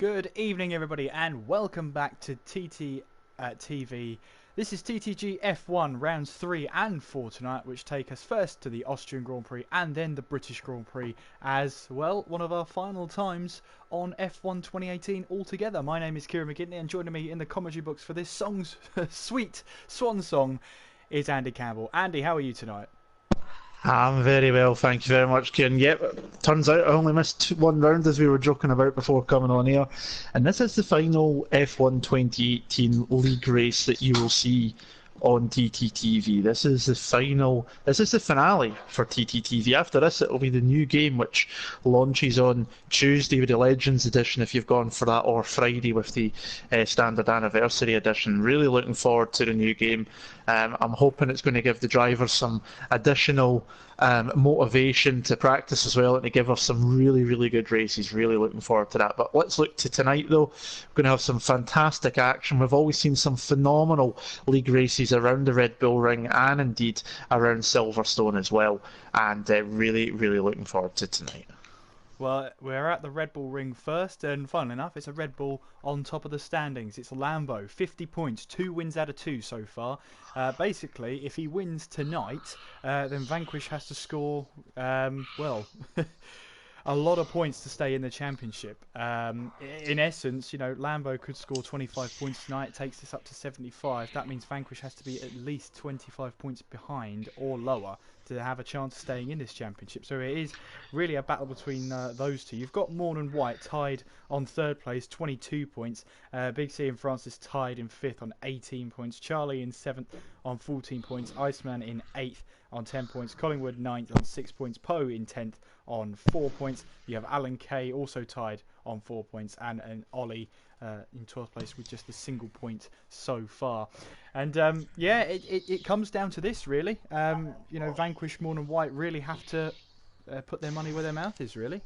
Good evening, everybody, and welcome back to TTTV. This is TTG F1 rounds 3 and 4 tonight, which take us first to the Austrian Grand Prix and then the British Grand Prix as well. One of our final times on F1 2018 altogether. My name is Kieran McGinley, and joining me in the commentary box for this song's sweet swan song is Andy Campbell. Andy, how are you tonight? I'm very well, thank you very much, Kieran. Yep, turns out I only missed one round as we were joking about before coming on here. And this is the final F1 2018 league race that you will see on TTTV. This is the finale for TTTV. After this, it'll be the new game, which launches on Tuesday with the Legends Edition if you've gone for that, or Friday with the Standard Anniversary Edition. Really looking forward to the new game. I'm hoping it's going to give the drivers some additional motivation to practice as well, and to give us some really, really good races. Really looking forward to that. But let's look to tonight, though. We're going to have some fantastic action. We've always seen some phenomenal league races around the Red Bull Ring and indeed around Silverstone as well. And really, really looking forward to tonight. Well, we're at the Red Bull Ring first, and funnily enough, it's a Red Bull on top of the standings. It's a Lambo, 50 points, 2 wins out of 2 so far. Basically, if he wins tonight, then Vanquish has to score, well, a lot of points to stay in the championship. In essence, you know, Lambo could score 25 points tonight. It takes this up to 75. That means Vanquish has to be at least 25 points behind or lower to have a chance of staying in this championship. So it is really a battle between those two. You've got Morn and White tied on third place, 22 points. Big C and Francis tied in fifth on 18 points. Charlie in seventh on 14 points. Iceman in eighth on 10 points. Collingwood ninth on 6 points. Poe in 10th on 4 points. You have Alan Kay also tied on 4 points, and Ollie in 12th place with just a single point so far. And yeah, it comes down to this really. You know, Vanquish, Morn and White really have to put their money where their mouth is, really.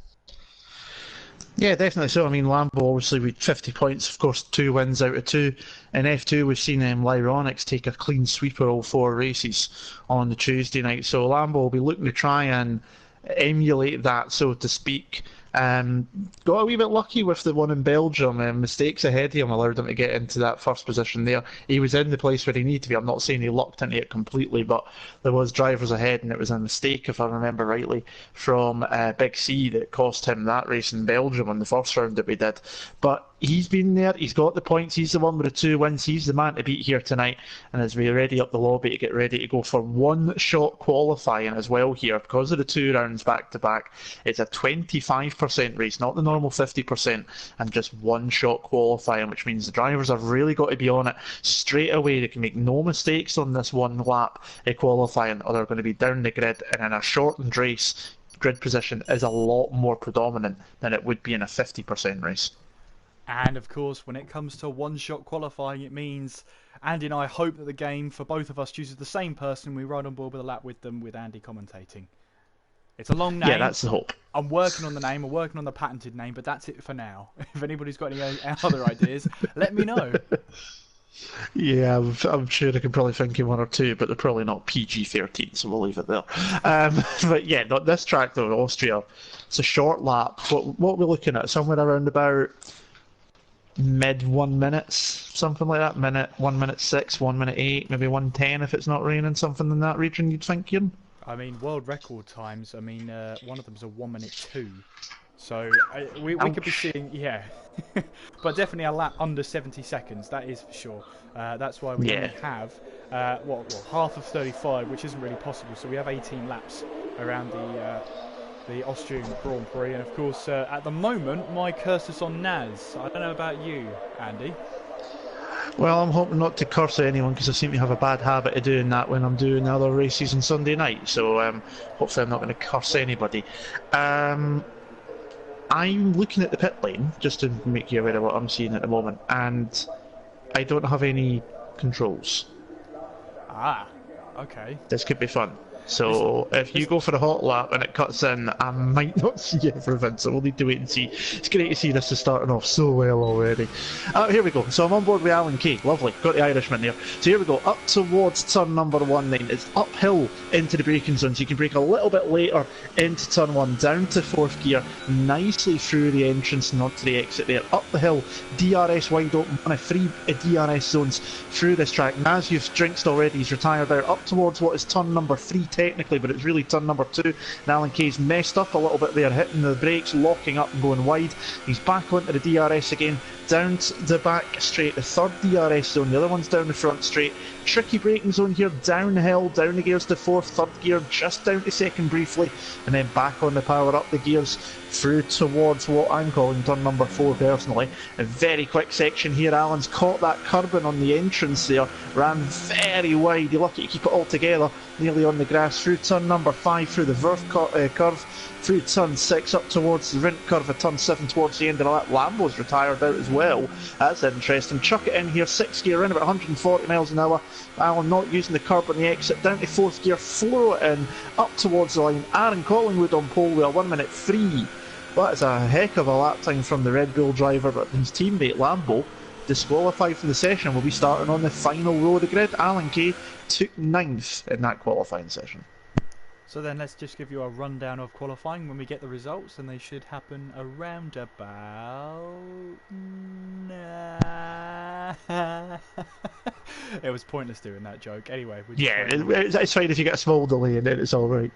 Yeah, definitely so. I mean, Lambo obviously with 50 points, of course, 2 wins out of 2. In F2, we've seen Lyronics take a clean sweeper all 4 races on the Tuesday night. So Lambo will be looking to try and emulate that, so to speak. Got a wee bit lucky with the one in Belgium. Mistakes ahead of him allowed him to get into that first position there. He was in the place where he needed to be. I'm not saying he lucked into it completely, but there was drivers ahead, and it was a mistake, if I remember rightly, from Big C that cost him that race in Belgium on the first round that we did. But he's been there, he's got the points, he's the one with the 2 wins, he's the man to beat here tonight. And as we ready up the lobby to get ready to go for one-shot qualifying as well here, because of the 2 rounds back-to-back, it's a 25% race, not the normal 50%, and just one-shot qualifying, which means the drivers have really got to be on it straight away. They can make no mistakes on this one lap qualifying, or they're going to be down the grid. And in a shortened race, grid position is a lot more predominant than it would be in a 50% race. And of course, when it comes to one-shot qualifying, it means Andy and I hope that the game for both of us chooses the same person. We ride on board with a lap with them, with Andy commentating. It's a long name. Yeah, that's the hope. I'm working on the name. I'm working on the patented name, but that's it for now. If anybody's got any other ideas, let me know. Yeah, I'm sure I can probably think of 1 or 2, but they're probably not PG-13, so we'll leave it there. But yeah, this track though, Austria, it's a short lap. What we're looking at, somewhere around about mid 1 minutes, something like that. 1 minute 6, 1 minute 8, maybe 1:10 if it's not raining, something in that region, you'd think, Ian? I mean, world record times, I mean, one of them's a 1 minute 2. So we could be seeing, yeah, but definitely a lap under 70 seconds, that is for sure. That's why we only have, half of 35, which isn't really possible. So we have 18 laps around the Austrian Grand Prix. And of course, at the moment, my cursor's on Naz. I don't know about you, Andy. Well, I'm hoping not to curse anyone, because I seem to have a bad habit of doing that when I'm doing other races on Sunday night. So hopefully I'm not going to curse anybody. I'm looking at the pit lane, just to make you aware of what I'm seeing at the moment, and I don't have any controls. Ah, okay. This could be fun. So if you go for the hot lap and it cuts in, I might not see everything, so we'll need to wait and see. It's great to see this is starting off so well already. Here we go. So I'm on board with Alan Kay. Lovely. Got the Irishman there. So here we go. Up towards turn number 1 then. It's uphill into the braking zone, so you can brake a little bit later into turn 1, down to 4th gear, nicely through the entrance and onto the exit there. Up the hill, DRS wide open, one of 3 DRS zones through this track. Naz, you've drinksed already. He's retired there. Up towards what is turn number 3 technically, but it's really turn number 2. And Alan Kay's messed up a little bit there, hitting the brakes, locking up and going wide. He's back onto the DRS again, down to the back straight, the 3rd DRS zone, the other one's down the front straight. Tricky braking zone here, downhill, down the gears to 4th, 3rd gear, just down to 2nd briefly, and then back on the power, up the gears, through towards what I'm calling turn number 4 personally. A very quick section here. Alan's caught that curbing on the entrance there, ran very wide, you're lucky to keep it all together, nearly on the grass, through turn number 5, through the curve, through turn 6, up towards the rint curve of turn 7 towards the end of the lap. Lambo's retired out as well. That's interesting. Chuck it in here, 6th gear, in about 140 miles an hour. Alan not using the curb on the exit, down to 4th gear, flow it in, up towards the line. Aaron Collingwood on pole with a 1:03. That is a heck of a lap time from the Red Bull driver, but his teammate Lambo, disqualified from the session, will be starting on the final row of the grid. Alan Kay took 9th in that qualifying session. So then let's just give you a rundown of qualifying when we get the results, and they should happen around about... It was pointless doing that joke. Anyway, it's fine if you get a small delay and then it's alright.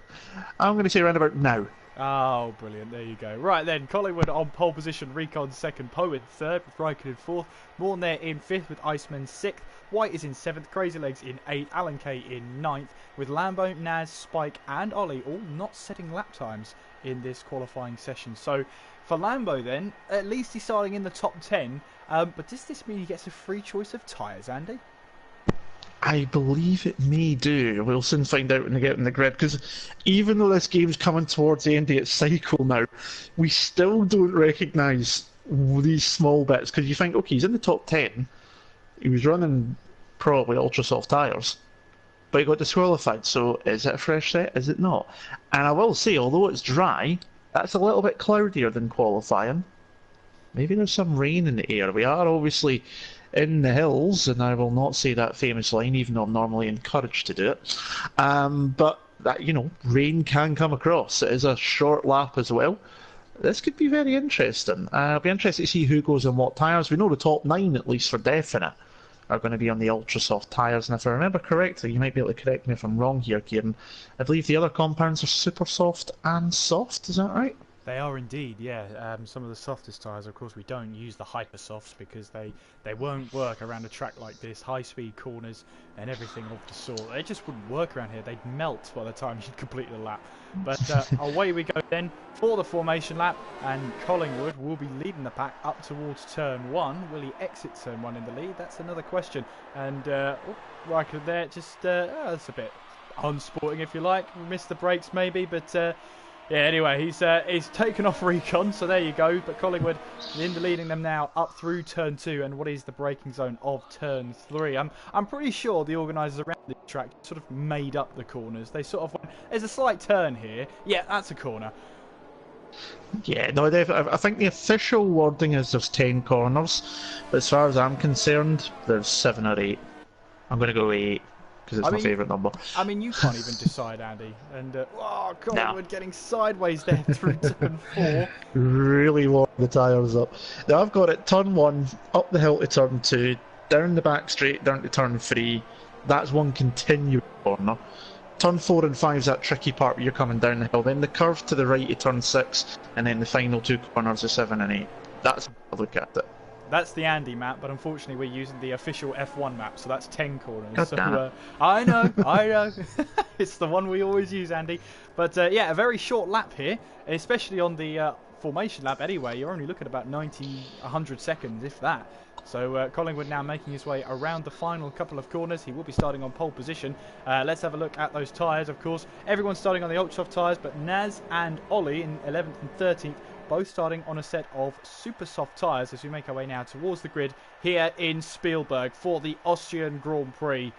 I'm going to say around about now. Oh, brilliant. There you go. Right then, Collingwood on pole position, Recon 2nd, Poe in 3rd, with Raikkonen 4th, Morn in 5th, with Iceman 6th, White is in 7th, Crazy Legs in 8th, Alan Kay in 9th, with Lambo, Naz, Spike and Ollie all not setting lap times in this qualifying session. So for Lambo then, at least he's starting in the top 10, but does this mean he gets a free choice of tyres, Andy? I believe it may do. We'll soon find out when they get in the grid, because even though this game's coming towards the end of its cycle now, we still don't recognise these small bits, because you think, okay, he's in the top 10, he was running probably ultra soft tyres, but he got disqualified, so is it a fresh set, is it not? And I will say, although it's dry, that's a little bit cloudier than qualifying. Maybe there's some rain in the air. We are obviously in the hills, and I will not say that famous line, even though I'm normally encouraged to do it. But that, you know, rain can come across. It is a short lap as well. This could be very interesting. I'll be interested to see who goes on what tyres. We know the top 9, at least for definite, are going to be on the ultra soft tyres, and if I remember correctly, you might be able to correct me if I'm wrong here, Kieran, I believe the other compounds are super soft and soft, is that right? They are indeed, yeah. Some of the softest tyres, of course, we don't use the hyper softs because they won't work around a track like this. High-speed corners and everything of the sort. They just wouldn't work around here. They'd melt by the time you'd complete the lap. But away we go then for the formation lap, and Collingwood will be leading the pack up towards turn 1. Will he exit turn 1 in the lead? That's another question. And Riker there, just that's a bit unsporting, if you like. Missed the brakes maybe, but... yeah, anyway, he's taken off Recon, so there you go. But Collingwood in the leading them now up through turn 2 and what is the braking zone of turn 3. I'm pretty sure the organisers around the track sort of made up the corners. They sort of went, there's a slight turn here. Yeah, that's a corner. Yeah, no, I think the official wording is there's 10 corners, but as far as I'm concerned, there's 7 or 8. I'm going to go 8. Because it's my favourite number. I mean, you can't even decide, Andy. And, Collingwood getting sideways there through turn 4. Really warm the tyres up. Now I've got it turn 1, up the hill to turn 2, down the back straight, down to turn 3. That's one continuous corner. Turn 4 and 5 is that tricky part where you're coming down the hill. Then the curve to the right to turn 6, and then the final 2 corners are 7 and 8. That's how I look at it. That's the Andy map, but unfortunately we're using the official F1 map, so that's 10 corners. So, I know. It's the one we always use, Andy. But yeah, a very short lap here, especially on the formation lap anyway. You're only looking at about 100 seconds, if that. So Collingwood now making his way around the final couple of corners. He will be starting on pole position. Let's have a look at those tyres, of course. Everyone's starting on the ultra soft tyres, but Naz and Ollie in 11th and 13th both starting on a set of super soft tyres as we make our way now towards the grid here in Spielberg for the Austrian Grand Prix.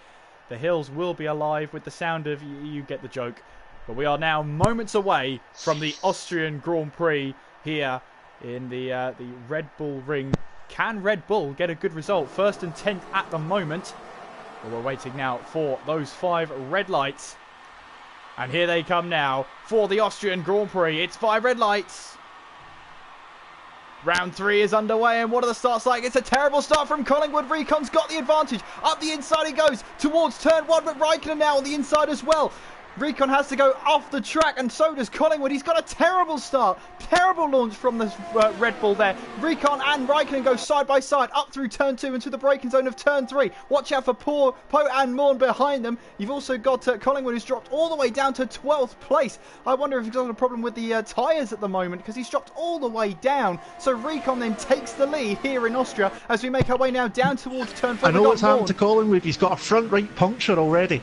The hills will be alive with the sound of, you get the joke. But we are now moments away from the Austrian Grand Prix here in the Red Bull Ring. Can Red Bull get a good result? First and 10th at the moment. Well, we're waiting now for those 5 red lights. And here they come now for the Austrian Grand Prix. It's 5 red lights. Round 3 is underway, and what are the starts like? It's a terrible start from Collingwood. Recon's got the advantage. Up the inside he goes towards turn 1, but Raikkonen now on the inside as well. Recon has to go off the track, and so does Collingwood. He's got a terrible start. Terrible launch from the Red Bull there. Recon and Raikkonen go side by side up through turn 2 into the braking zone of turn 3. Watch out for Poe and Morn behind them. You've also got Collingwood, who's dropped all the way down to 12th place. I wonder if he's got a problem with the tyres at the moment, because he's dropped all the way down. So Recon then takes the lead here in Austria as we make our way now down towards turn 4. I know what's happened to Collingwood. He's got a front right puncture already.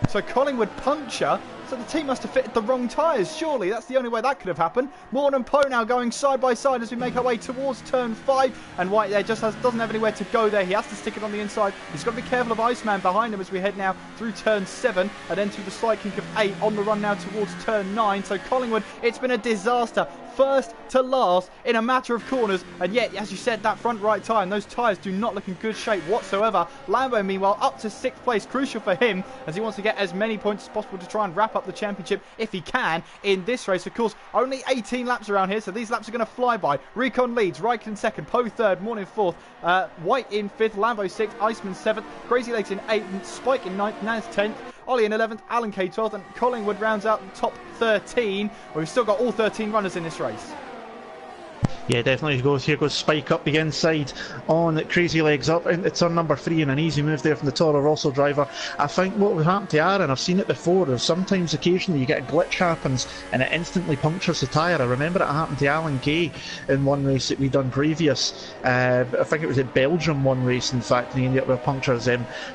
So Collingwood puncture, so the team must have fitted the wrong tyres. Surely that's the only way that could have happened. Morn and Poe now going side by side as we make our way towards turn 5. And White there just doesn't have anywhere to go there. He has to stick it on the inside. He's got to be careful of Iceman behind him as we head now through turn 7 and then through the slight kink of 8 on the run now towards turn 9. So Collingwood, it's been a disaster. First to last in a matter of corners, and yet, as you said, that front right tyre and those tyres do not look in good shape whatsoever. Lambo, meanwhile, up to 6th place, crucial for him as he wants to get as many points as possible to try and wrap up the championship if he can in this race. Of course, only 18 laps around here, so these laps are going to fly by. Recon leads, Raikkonen 2nd, Poe 3rd, Morn in 4th, White in 5th, Lambo 6th, Iceman 7th, Crazy Legs in 8th, Spike in 9th, Naz 10th, Ollie in 11th, Alan K 12th, and Collingwood rounds out the top 13. We've still got all 13 runners in this race. Yeah, definitely goes. Here goes Spike up the inside on Crazy Legs up into turn number 3, and an easy move there from the Toro Rosso driver. I think what would happen to Aaron, I've seen it before, there's sometimes occasionally you get a glitch happens and it instantly punctures the tyre. I remember it happened to Alan Kay in one race that we'd done previous. I think it was at Belgium one race, in fact, and he ended up with punctures.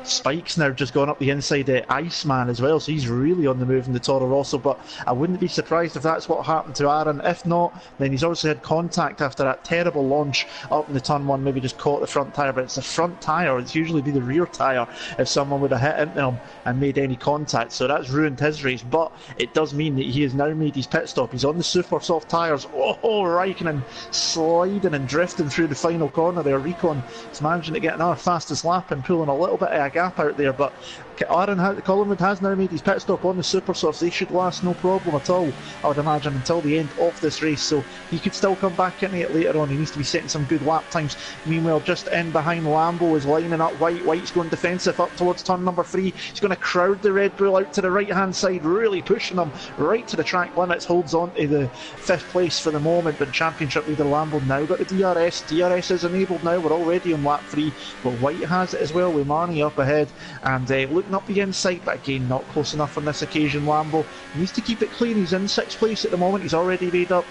Spike's now just gone up the inside of Iceman as well, so he's really on the move in the Toro Rosso, but I wouldn't be surprised if that's what happened to Aaron. If not, then he's obviously had contact after that terrible launch up in the turn 1, maybe just caught the front tyre, but it's the front tyre, it's usually be the rear tyre if someone would have hit into him and made any contact, so that's ruined his race. But it does mean that he has now made his pit stop. He's on the super soft tyres. Raikkonen sliding and drifting through the final corner there. Recon is managing to get another fastest lap and pulling a little bit of a gap out there, but Collingwood has now made his pit stop on the super softs. They should last no problem at all, I would imagine, until the end of this race, so he could still come back into it later on. He needs to be setting some good lap times. Meanwhile, just in behind, Lambo is lining up White. White's going defensive up towards turn number 3. He's going to crowd the Red Bull out to the right hand side, really pushing them right to the track limits. Holds on to the 5th place for the moment, but championship leader Lambo now got the DRS. DRS is enabled now. We're already on lap 3, but White has it as well with Marnie up ahead and looking up the inside, but again not close enough on this occasion. Lambo needs to keep it clean. He's in 6th place at the moment. He's already made up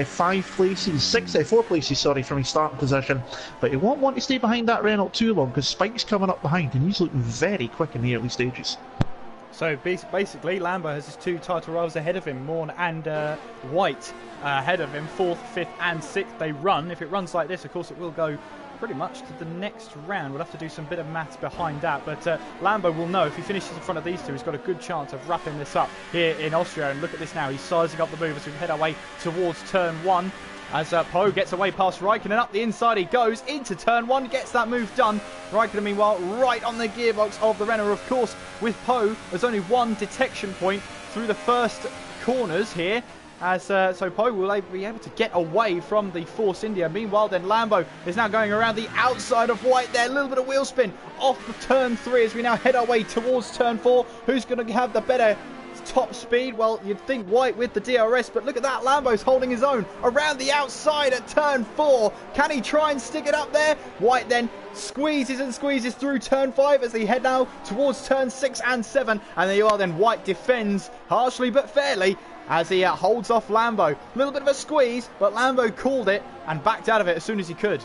4 places from his starting position, but he won't want to stay behind that Renault too long because Spike's coming up behind and he's looking very quick in the early stages. So basically Lambo has his 2 title rivals ahead of him, Morn and White ahead of him, 4th, 5th and 6th. They run. If it runs like this, of course it will go pretty much to the next round. We'll have to do some bit of maths behind that, but Lambo will know if he finishes in front of these 2, he's got a good chance of wrapping this up here in Austria. And look at this now, he's sizing up the move as we head our way towards turn 1. As Poe gets away past Raikkonen, up the inside he goes into turn 1, gets that move done. Raikkonen, meanwhile, right on the gearbox of the Renault. Of course, with Poe, there's only one detection point through the first corners here. So Poe will be able to get away from the Force India. Meanwhile, then Lambo is now going around the outside of White there. A little bit of wheel spin off the turn 3 as we now head our way towards turn 4. Who's going to have the better top speed? Well, you'd think White with the DRS, but look at that, Lambo's holding his own around the outside at turn 4. Can he try and stick it up there? White then squeezes and squeezes through turn 5 as they head now towards turn 6 and 7, and there you are then. White defends harshly but fairly as he holds off Lambo. A little bit of a squeeze, but Lambo called it and backed out of it as soon as he could.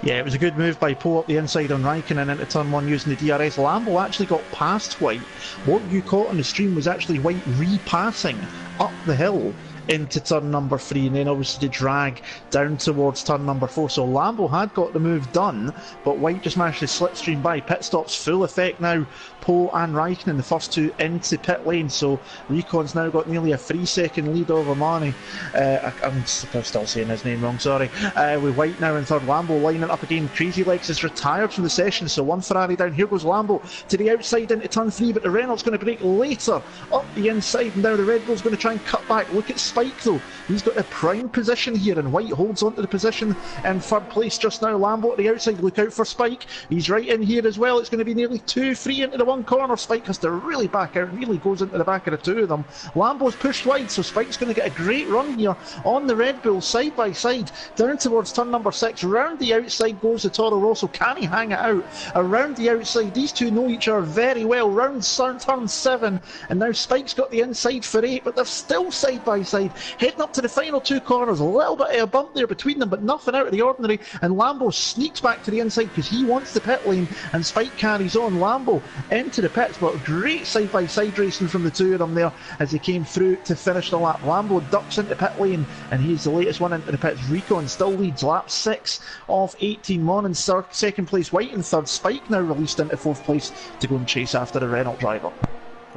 Yeah, it was a good move by Poe up the inside on Raikkonen into turn 1 using the DRS. Lambo actually got past White. What you caught on the stream was actually White repassing up the hill into turn number 3, and then obviously the drag down towards turn number 4. So Lambo had got the move done, but White just managed to slipstream by. Pit stops full effect now. Poe and Raikkonen, the first two into pit lane, so Recon's now got nearly a 3-second lead over Mani. I'm still saying his name wrong, sorry. With White now in third, Lambo lining up again. Crazy Legs is retired from the session, so one Ferrari down. Here goes Lambo to the outside into turn 3, but the Renault's going to break later up the inside, and now the Red Bull's going to try and cut back. Look at Spike though, he's got a prime position here, and White holds onto the position in third place just now. Lambo at the outside, look out for Spike, he's right in here as well. It's going to be nearly 2-3 into the one corner. Spike has to really back out, nearly goes into the back of the two of them. Lambo's pushed wide, so Spike's going to get a great run here on the Red Bull, side by side, down towards turn number 6. Round the outside goes the Toro Rosso. Can he hang it out around the outside? These two know each other very well. Round turn 7, and now Spike's got the inside for 8, but they're still side by side, heading up to the final two corners. A little bit of a bump there between them, but nothing out of the ordinary, and Lambo sneaks back to the inside because he wants the pit lane, and Spike carries on. Lambo into the pits, but great side by side racing from the two of them there as they came through to finish the lap. Lambo ducks into pit lane, and he's the latest one into the pits. Recon still leads, lap 6 of 18. Mon in second place, White in third. Spike now released into fourth place to go and chase after the Renault driver.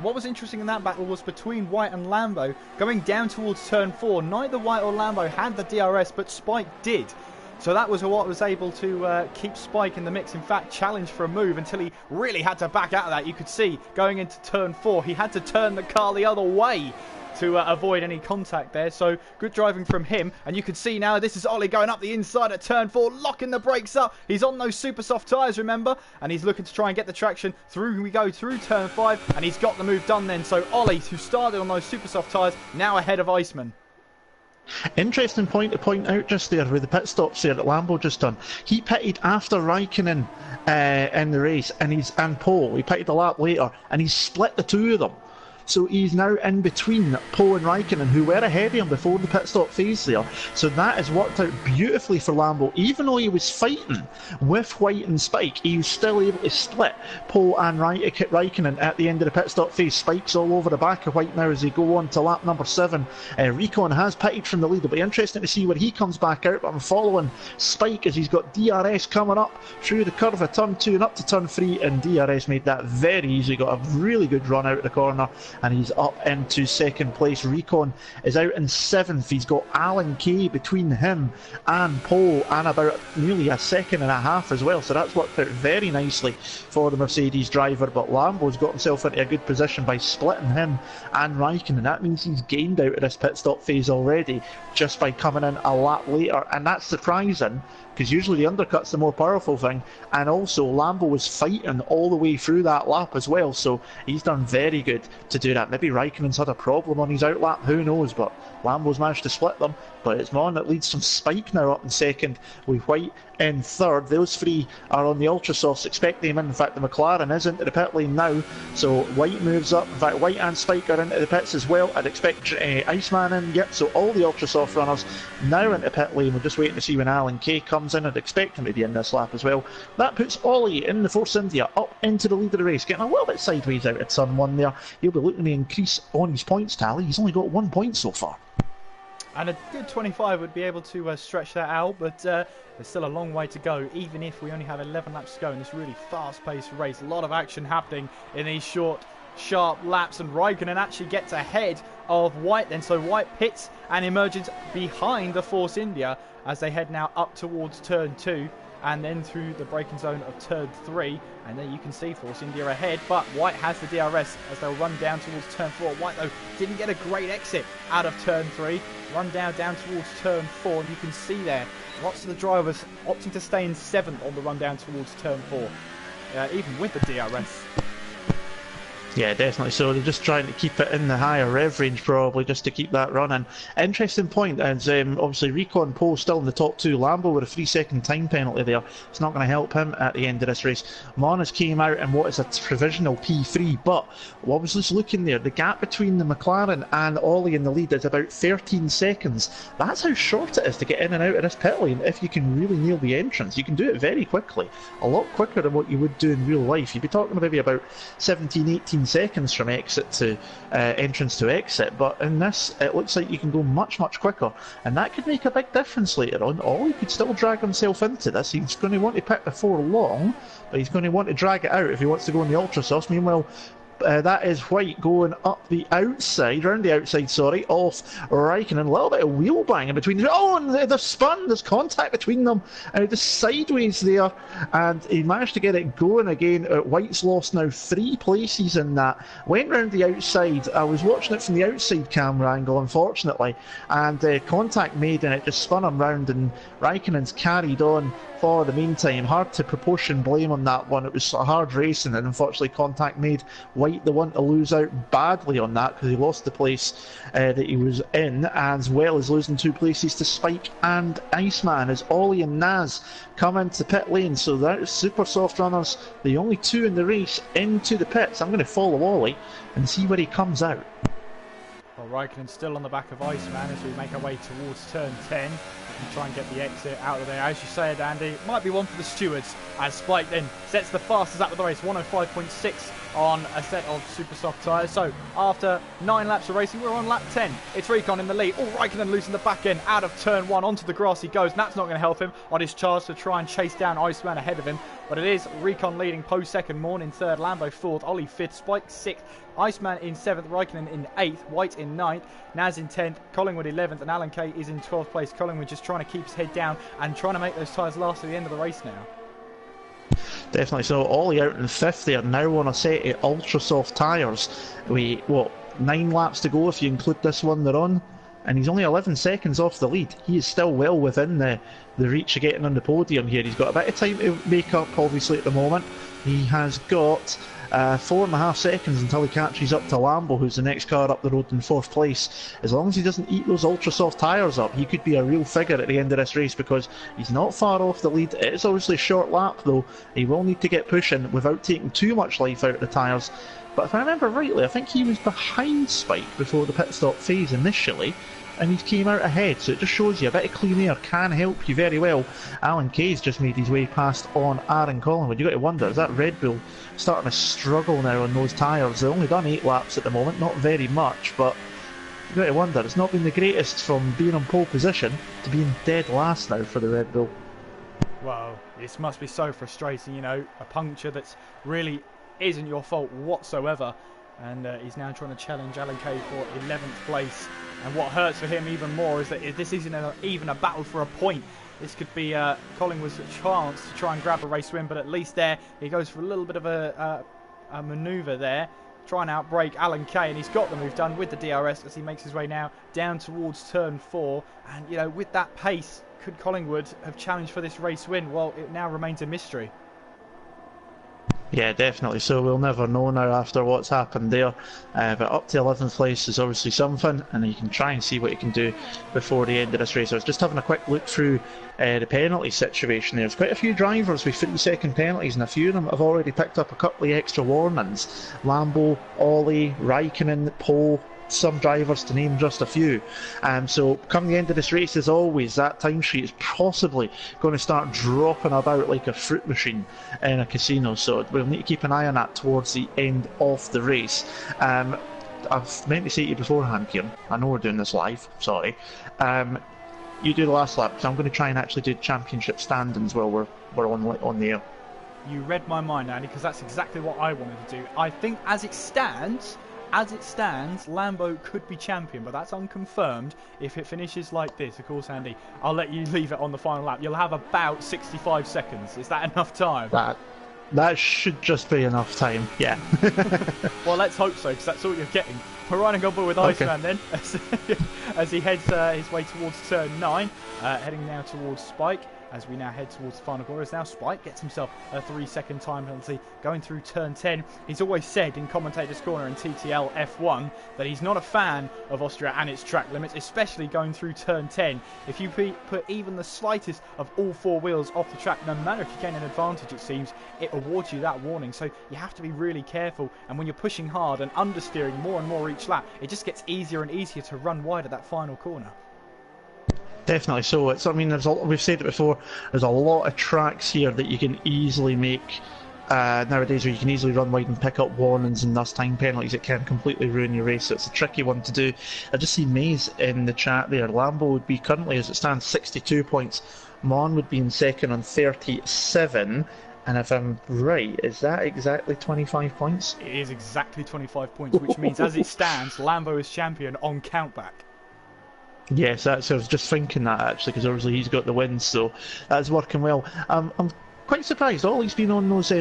What was interesting in that battle was between White and Lambo going down towards turn 4. Neither White or Lambo had the DRS, but Spike did. So that was what was able to keep Spike in the mix. In fact, challenged for a move until he really had to back out of that. You could see going into turn 4, he had to turn the car the other way to avoid any contact there. So good driving from him. And you can see now this is Ollie going up the inside at turn 4, locking the brakes up. He's on those super soft tyres, remember, and he's looking to try and get the traction through. We go through turn 5, and he's got the move done then. So Ollie, who started on those super soft tyres, now ahead of Iceman. Interesting point to point out just there with the pit stops there that Lambo just done. He pitted after Raikkonen in the race, and Poe. He pitted a lap later, and he split the two of them. So he's now in between Poe and Raikkonen, who were ahead of him before the pit stop phase there. So that has worked out beautifully for Lambo. Even though he was fighting with White and Spike, he was still able to split Poe and Raikkonen at the end of the pit stop phase. Spike's all over the back of White now as they go on to lap number 7. Recon has pitted from the lead. It'll be interesting to see where he comes back out, but I'm following Spike as he's got DRS coming up through the curve of turn 2 and up to turn 3, and DRS made that very easy. Got a really good run out of the corner, and he's up into second place. Recon is out in 7th. He's got Alan Kay between him and Poe, and about nearly a second and a half as well, so that's worked out very nicely for the Mercedes driver. But Lambo's got himself into a good position by splitting him and Raikkonen. That means he's gained out of this pit stop phase already just by coming in a lap later, and that's surprising because usually the undercut's the more powerful thing. And also Lambo was fighting all the way through that lap as well, so he's done very good to do that. Maybe Raikkonen's had a problem on his outlap, who knows, but Lambo's managed to split them. But it's Mon that leads from Spike now up in second, with White in third. Those three are on the ultra softs, expecting him in. In fact, the McLaren is into the pit lane now, so White moves up. In fact, White and Spike are into the pits as well. I'd expect Iceman in. Yep, so all the ultra soft runners now into pit lane. We're just waiting to see when Alan Kay comes in. I'd expect him to be in this lap as well. That puts Ollie in the Force India up into the lead of the race, getting a little bit sideways out at turn 1 there. He'll be looking to increase on his points tally. He's only got 1 point so far. And a good 25 would be able to stretch that out, but there's still a long way to go, even if we only have 11 laps to go in this really fast-paced race. A lot of action happening in these short, sharp laps, and Raikkonen actually gets ahead of White then. So White pits and emerges behind the Force India as they head now up towards turn 2 and then through the braking zone of turn 3. And then you can see Force India ahead, but White has the DRS as they'll run down towards turn 4. White, though, didn't get a great exit out of turn 3. Run down towards turn 4, and you can see there lots of the drivers opting to stay in 7th on the run down towards turn 4, even with the DRS. Yeah, definitely. So they're just trying to keep it in the higher rev range, probably, just to keep that running. Interesting point, and obviously Recon Poe still in the top 2. Lambo with a 3-second time penalty there. It's not going to help him at the end of this race. Monas came out in what is a provisional P3, but what was just looking there, the gap between the McLaren and Ollie in the lead is about 13 seconds. That's how short it is to get in and out of this pit lane if you can really nail the entrance. You can do it very quickly, a lot quicker than what you would do in real life. You'd be talking maybe about 17, 18 seconds from exit to entrance to exit, but in this it looks like you can go much quicker, and that could make a big difference later on. Or he could still drag himself into this. He's going to want to pit before long, but he's going to want to drag it out if he wants to go in the ultra softs. Meanwhile, that is White going up the outside, round the outside, sorry, off Raikkonen. A little bit of wheel banging between them. Oh, and they're spun. There's contact between them. Just sideways there, and he managed to get it going again. White's lost now 3 places in that. Went round the outside. I was watching it from the outside camera angle, unfortunately, and contact made, and it just spun him round, and Raikkonen's carried on for the meantime. Hard to proportion blame on that one. It was hard racing, and unfortunately contact made White the one to lose out badly on that, because he lost the place that he was in, as well as losing 2 places to Spike and Iceman, as Ollie and Naz come into pit lane. So that's super soft runners, the only 2 in the race, into the pits. I'm going to follow Ollie and see where he comes out. Well, Raikkonen's still on the back of Iceman as we make our way towards turn 10 and try and get the exit out of there. As you said, Andy, it might be one for the stewards, as Spike then sets the fastest lap of the race, 105.6 on a set of super soft tyres. So after 9 laps of racing, we're on lap 10. It's Recon in the lead. Oh, Raikkonen losing the back end out of turn 1. Onto the grass he goes, and that's not going to help him on his charge to try and chase down Iceman ahead of him. But it is Recon leading, Poe second, Morn in third, Lambo fourth, Ollie fifth, Spike sixth, Iceman in 7th, Raikkonen in 8th, White in 9th, Naz in 10th, Collingwood 11th, and Alan Kay is in 12th place. Collingwood just trying to keep his head down and trying to make those tyres last to the end of the race now. Definitely. So Ollie out in 5th there, now on a set of ultra soft tyres. 9 laps to go if you include this one they're on, and he's only 11 seconds off the lead. He is still well within the reach of getting on the podium here. He's got a bit of time to make up, obviously, at the moment. He has got 4.5 seconds until he catches up to Lambo, who's the next car up the road in 4th place. As long as he doesn't eat those ultra soft tyres up, he could be a real figure at the end of this race, because he's not far off the lead. It is obviously a short lap though. He will need to get pushing without taking too much life out of the tyres. But if I remember rightly, I think he was behind Spike before the pit stop phase initially, and he came out ahead, so it just shows you a bit of clean air can help you very well. Alan Kay's just made his way past on Aaron Collingwood. You've got to wonder, is that Red Bull starting to struggle now on those tyres? They've only done 8 laps at the moment, not very much, but you've got to wonder, it's not been the greatest from being on pole position to being dead last now for the Red Bull. Well, this must be so frustrating, you know, a puncture that's really isn't your fault whatsoever. And he's now trying to challenge Alan Kay for 11th place. And what hurts for him even more is that this isn't even a battle for a point. This could be Collingwood's chance to try and grab a race win, but at least there he goes for a little bit of a manoeuvre there, trying to outbrake Alan Kay, and he's got the move done with the DRS as he makes his way now down towards turn 4. And you know, with that pace, could Collingwood have challenged for this race win? Well, it now remains a mystery. Yeah, definitely. So we'll never know now after what's happened there. But up to 11th place is obviously something, and you can try and see what you can do before the end of this race. I was just having a quick look through the penalty situation. There's quite a few drivers with 3-second penalties, and a few of them have already picked up a couple of extra warnings. Lambo, Ollie, Raikkonen, Poe, some drivers to name just a few. So come the end of this race, as always, that timesheet is possibly going to start dropping about like a fruit machine in a casino, so we'll need to keep an eye on that towards the end of the race. I've meant to say to you beforehand, Kieran, I know we're doing this live, sorry. You do the last lap, because I'm going to try and actually do championship standings while we're on the air. You read my mind, Andy, because that's exactly what I wanted to do. I think as it stands, Lambo could be champion, but that's unconfirmed. If it finishes like this, of course, Andy, I'll let you leave it on the final lap. You'll have about 65 seconds. Is that enough time? That should just be enough time, yeah. Well, let's hope so, because that's all you're getting. We're running on board with Iceman then, as he heads his way towards turn 9, heading now towards Spike. As we now head towards the final corner, as now Spike gets himself a 3-second time penalty going through turn 10. He's always said in Commentator's Corner in TTL F1 that he's not a fan of Austria and its track limits, especially going through turn 10. If you put even the slightest of all 4 wheels off the track, no matter if you gain an advantage, it seems, it awards you that warning. So you have to be really careful, and when you're pushing hard and understeering more and more each lap, it just gets easier and easier to run wide at that final corner. Definitely so. We've said it before, there's a lot of tracks here that you can easily make nowadays where you can easily run wide and pick up warnings and thus time penalties. It can completely ruin your race, so it's a tricky one to do. I just see Maze in the chat there. Lambo would be currently, as it stands, 62 points. Mon would be in second on 37. And if I'm right, is that exactly 25 points? It is exactly 25 points, which means as it stands, Lambo is champion on countback. Yes, I was just thinking that actually, because obviously he's got the win, so that's working well. I'm quite surprised. Ollie's been on those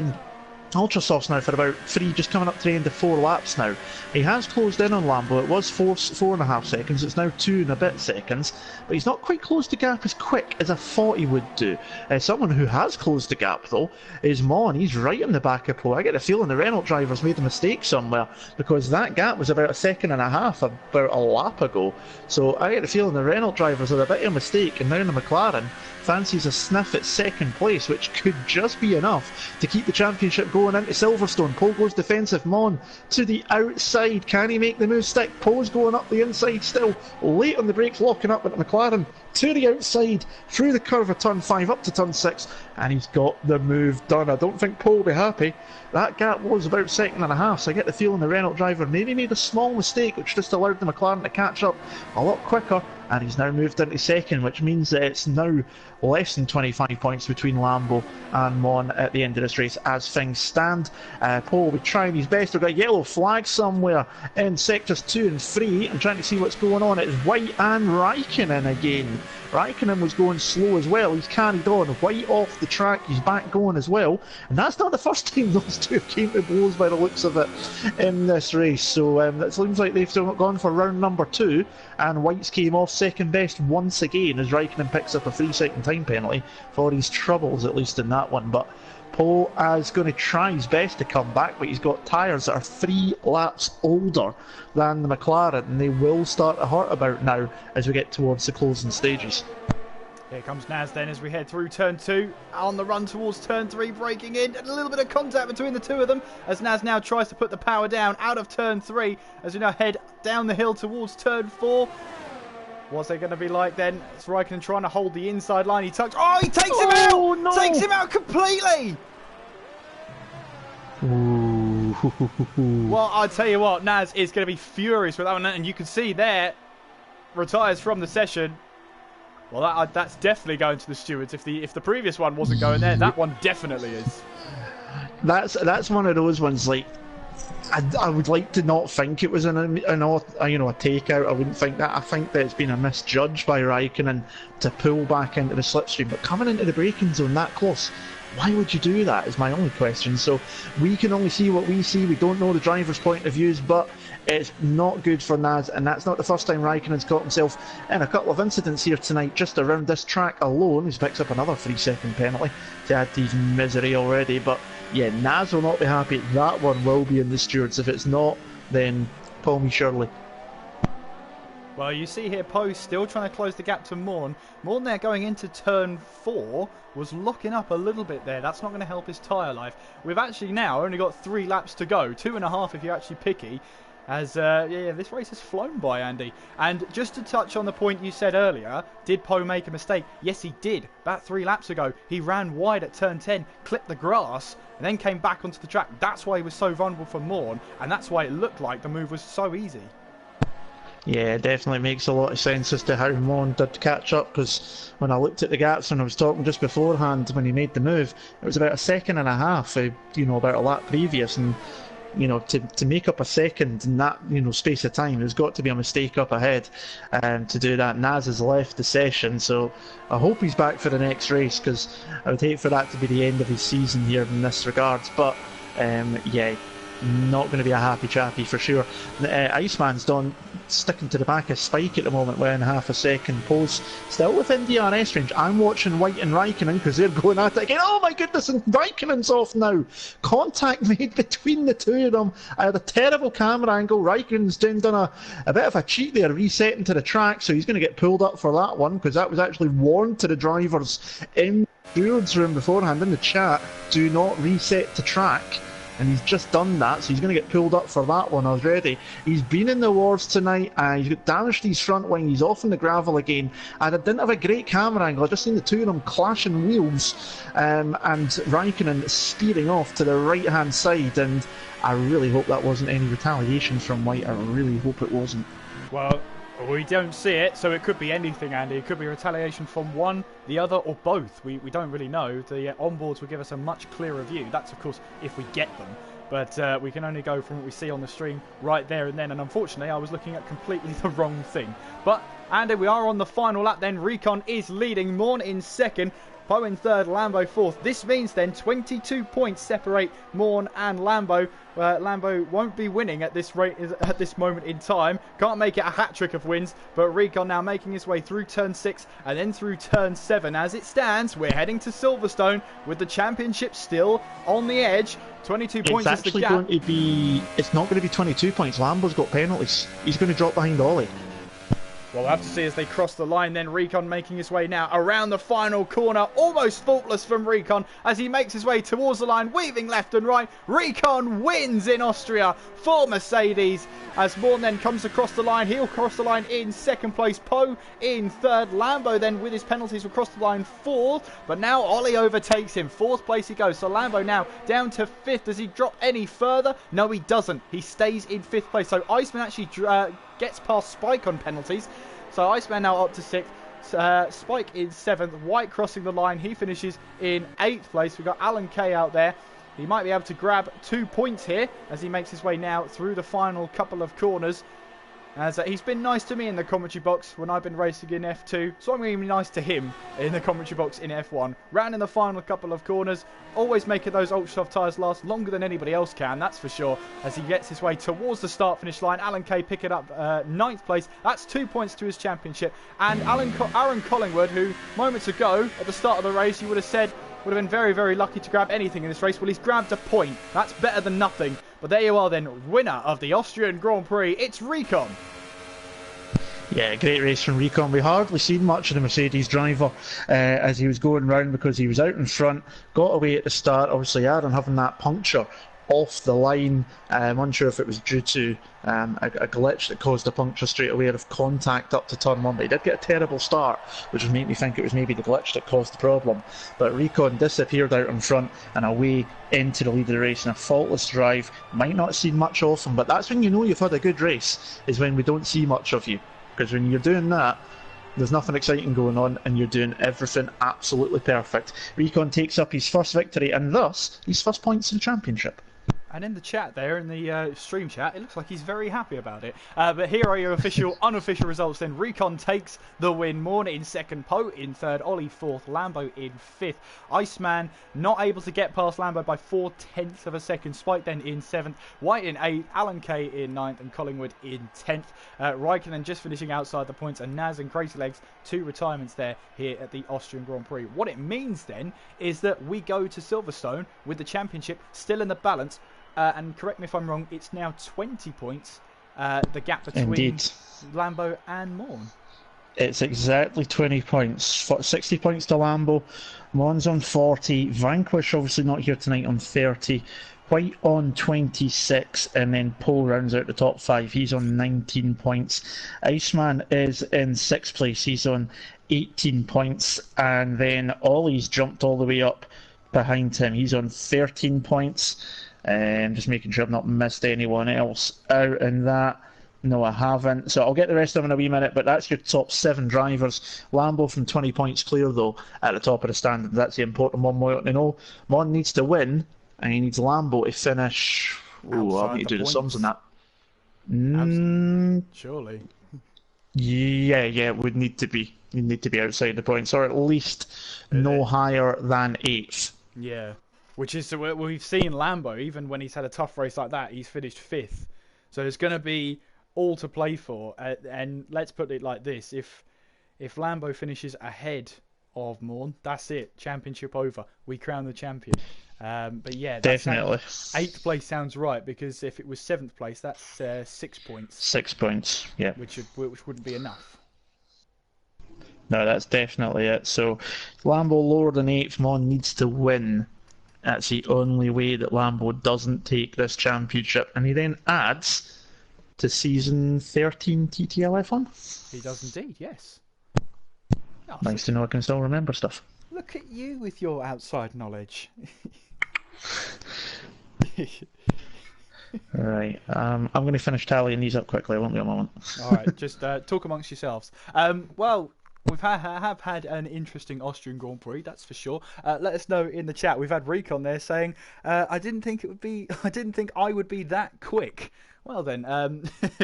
ultra softs now for about 3, just coming up to the end of 4 laps now. He has closed in on Lambo. It was 4.5 seconds. It's now 2 and a bit seconds, but he's not quite closed the gap as quick as I thought he would do. Someone who has closed the gap though is Mon. He's right in the back of Poe. I get a feeling the Renault driver's made a mistake somewhere, because that gap was about 1.5 seconds about a lap ago. So I get a feeling the Renault drivers are a bit of a mistake, and now the McLaren fancies a sniff at second place, which could just be enough to keep the championship going into Silverstone. Poe goes defensive. Mon to the outside. Can he make the move stick? Poe's going up the inside still. Late on the brakes, locking up with McLaren to the outside, through the curve of turn 5 up to turn 6, and he's got the move done. I don't think Poe will be happy. That gap was about 1.5 seconds, so I get the feeling the Renault driver maybe made a small mistake, which just allowed the McLaren to catch up a lot quicker, and he's now moved into second, which means that it's now less than 25 points between Lambo and Mon at the end of this race as things stand. Poe will be trying his best. We've got a yellow flag somewhere in sectors 2 and 3. I'm trying to see what's going on. It's White and Raikkonen again. Raikkonen was going slow as well. He's carried on. White off the track. He's back going as well. And that's not the first time those two came to blows by the looks of it in this race. So it seems like they've still gone for round number 2. And White's came off second best once again as Raikkonen picks up a 3-second time penalty for his troubles, at least in that one. But Poe is going to try his best to come back, but he's got tyres that are 3 laps older than the McLaren, and they will start to hurt about now as we get towards the closing stages. Here comes Naz then as we head through turn 2, on the run towards turn 3, breaking in, and a little bit of contact between the two of them as Naz now tries to put the power down out of turn 3 as we now head down the hill towards turn 4. What's it going to be like then? It's Raikkonen trying to hold the inside line. He takes him out! No. Takes him out completely! Ooh. Well, I'll tell you what, Naz is going to be furious with that one, and you can see there, retires from the session. Well, that's definitely going to the stewards. If the previous one wasn't going there, that one definitely is. That's one of those ones, like, I would like to not think it was a takeout. I wouldn't think that. I think that it's been a misjudge by Raikkonen to pull back into the slipstream. But coming into the braking zone that close, why would you do that is my only question. So we can only see what we see. We don't know the driver's point of views, but it's not good for Naz, and that's not the first time Raikkonen's caught himself in a couple of incidents here tonight, just around this track alone. He's picked up another 3-second penalty to add to his misery already, but yeah, Naz will not be happy. That one will be in the stewards. If it's not, then pull me surely. Well, you see here Poe still trying to close the gap to Morn. Morn there going into turn 4 was locking up a little bit there. That's not going to help his tyre life. We've actually now only got 3 laps to go. 2.5 if you're actually picky. As, this race has flown by, Andy. And just to touch on the point you said earlier, did Poe make a mistake? Yes, he did. About 3 laps ago, he ran wide at turn 10, clipped the grass, and then came back onto the track. That's why he was so vulnerable for Morn, and that's why it looked like the move was so easy. Yeah, it definitely makes a lot of sense as to how Mon did catch up, because when I looked at the gaps and I was talking just beforehand when he made the move, it was about 1.5 seconds, about a lap previous, and to make up a second in that space of time, there's got to be a mistake up ahead to do that. Naz has left the session, so I hope he's back for the next race, because I would hate for that to be the end of his season here in this regards. But not going to be a happy chappy for sure. Iceman's done sticking to the back of Spike at the moment, 1.5 seconds. Poe's still within DRS range. I'm watching White and Raikkonen because they're going at it again. Oh my goodness, and Raikkonen's off now. Contact made between the two of them. I had a terrible camera angle. Raikkonen's done a bit of a cheat there, resetting to the track, so he's going to get pulled up for that one, because that was actually warned to the drivers in the stewards room beforehand in the chat. Do not reset to track. and he's just done that, so he's going to get pulled up for that one already. He's been in the wars tonight, he's got damaged his front wing, he's off in the gravel again, and I didn't have a great camera angle. I just seen the two of them clashing wheels, and Raikkonen speeding off to the right hand side, and I really hope that wasn't any retaliation from White. I really hope it wasn't. Well, we don't see it, so it could be anything, Andy. It could be retaliation from one, the other, or both. We don't really know. The onboards will give us a much clearer view. That's, of course, if we get them. But we can only go from what we see on the stream right there and then. And unfortunately, I was looking at completely the wrong thing. But, Andy, we are on the final lap then. Recon is leading. Morn in second. Poe in third, Lambo fourth. This means then 22 points separate Morn and Lambo. Lambo won't be winning at this rate at this moment in time. Can't make it a hat-trick of wins, but Recon now making his way through turn 6 and then through turn 7. As it stands, we're heading to Silverstone with the championship still on the edge. 22 points is the gap. It's not going to be 22 points. Lambo's got penalties. He's going to drop behind Ollie. Well, we'll have to see as they cross the line then. Recon making his way now around the final corner. Almost faultless from Recon as he makes his way towards the line, weaving left and right. Recon wins in Austria for Mercedes as Morn then comes across the line. He'll cross the line in second place. Poe in third. Lambo then with his penalties will cross the line fourth. But now Ollie overtakes him. Fourth place he goes. So Lambo now down to fifth. Does he drop any further? No, he doesn't. He stays in fifth place. So Iceman actually gets past Spike on penalties. So Iceman now up to 6th. Spike in 7th. White crossing the line. He finishes in 8th place. We've got Alan Kay out there. He might be able to grab 2 points here as he makes his way now through the final couple of corners. As he's been nice to me in the commentary box when I've been racing in F2, so I'm going to be nice to him in the commentary box in F1. Round in the final couple of corners, always making those ultra soft tyres last longer than anybody else can, that's for sure, as he gets his way towards the start-finish line. Alan Kay picking up 9th place, that's 2 points to his championship. And Aaron Collingwood, who moments ago at the start of the race you would have said would have been very, very lucky to grab anything in this race. Well, he's grabbed a point. That's better than nothing. But there you are then, winner of the Austrian Grand Prix. It's Recon. Yeah, great race from Recon. We hardly seen much of the Mercedes driver as he was going round because he was out in front, got away at the start. Obviously, Aaron having that puncture off the line. I'm unsure if it was due to a glitch that caused a puncture straight away out of contact up to turn 1, but he did get a terrible start, which would make me think it was maybe the glitch that caused the problem. But Recon disappeared out in front and away into the lead of the race in a faultless drive. Might not have seen much of him, but that's when you know you've had a good race, is when we don't see much of you. Because when you're doing that, there's nothing exciting going on and you're doing everything absolutely perfect. Recon takes up his first victory and thus his first points in the championship. And in the chat there, in the stream chat, it looks like he's very happy about it. But here are your official, unofficial results then. Recon takes the win. Morn in second, Poe in third, Ollie fourth, Lambo in fifth. Iceman not able to get past Lambo by 4/10 of a second. Spike then in seventh, White in eighth, Alan Kay in ninth, and Collingwood in 10th. Raikkonen just finishing outside the points, and Naz and Crazy Legs, 2 retirements there here at the Austrian Grand Prix. What it means then is that we go to Silverstone with the championship still in the balance. And correct me if I'm wrong, it's now 20 points, the gap between Lambo and Morn. It's exactly 20 points. 60 points to Lambo, Morn's on 40, Vanquish obviously not here tonight on 30, White on 26, and then Poe rounds out the top 5. He's on 19 points. Iceman is in 6th place. He's on 18 points. And then Ollie's jumped all the way up behind him. He's on 13 points. Just making sure I've not missed anyone else out in that. No, I haven't. So I'll get the rest of them in a wee minute, but that's your top 7 drivers. Lambo from 20 points clear, though, at the top of the standard. That's the important one we want to know. Mon needs to win, and he needs Lambo to finish. Ooh, I'll need to do the sums on that. Surely. Yeah, it would need to be. You need to be outside the points, or at least no higher than 8th. Yeah. Which is, we've seen Lambo, even when he's had a tough race like that, he's finished 5th. So there's going to be all to play for. And let's put it like this. If Lambo finishes ahead of Morn, that's it. Championship over. We crown the champion. But yeah, definitely. 8th place sounds right, because if it was 7th place, that's 6 points. 6 points, yeah. Which wouldn't be enough. No, that's definitely it. So Lambo lower than 8th, Mon needs to win That's the only way that Lambo doesn't take this championship. And he then adds to season 13 TTL F1. He does indeed, yes. Oh, Nice to know I can still remember stuff. Look at you with your outside knowledge. Right, I'm going to finish tallying these up quickly. I won't be a moment. All right, just talk amongst yourselves. Well, we've have had an interesting Austrian Grand Prix, that's for sure. Let us know in the chat. We've had Recon there saying, I didn't think I would be that quick. Well then,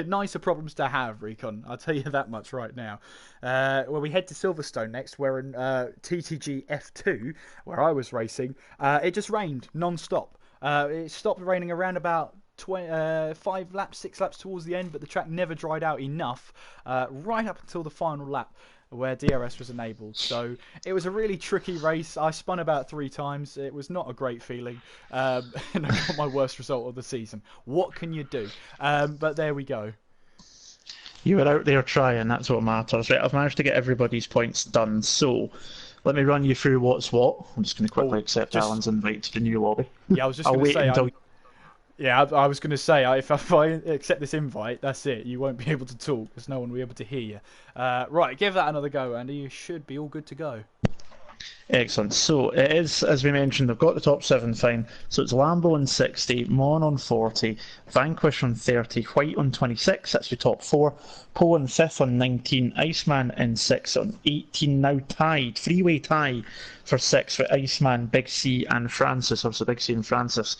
nicer problems to have, Recon. I'll tell you that much right now. Well, we head to Silverstone next. We're in TTG F2, where I was racing. It just rained non-stop. It stopped raining around about 5 laps, 6 laps towards the end, but the track never dried out enough right up until the final lap, where DRS was enabled. So it was a really tricky race. I spun about 3 times. It was not a great feeling. And I got my worst result of the season. What can you do? But there we go. You were out there trying, that's what matters. Right, I've managed to get everybody's points done, so let me run you through what's what. I'm just going to quickly accept Alan's invite to the new lobby. Yeah, I was just going to say... I was going to say, if I accept this invite, that's it. You won't be able to talk because no one will be able to hear you. Right, give that another go, Andy. You should be all good to go. Excellent. So it is, as we mentioned, I've got the top 7 fine. So it's Lambo on 60, Mon on 40, Vanquish on 30, White on 26, that's your top 4, Poe on 5th on 19, Iceman in 6 on 18, now tied, three-way tie for 6 with Iceman, Big C and Francis, also Big C and Francis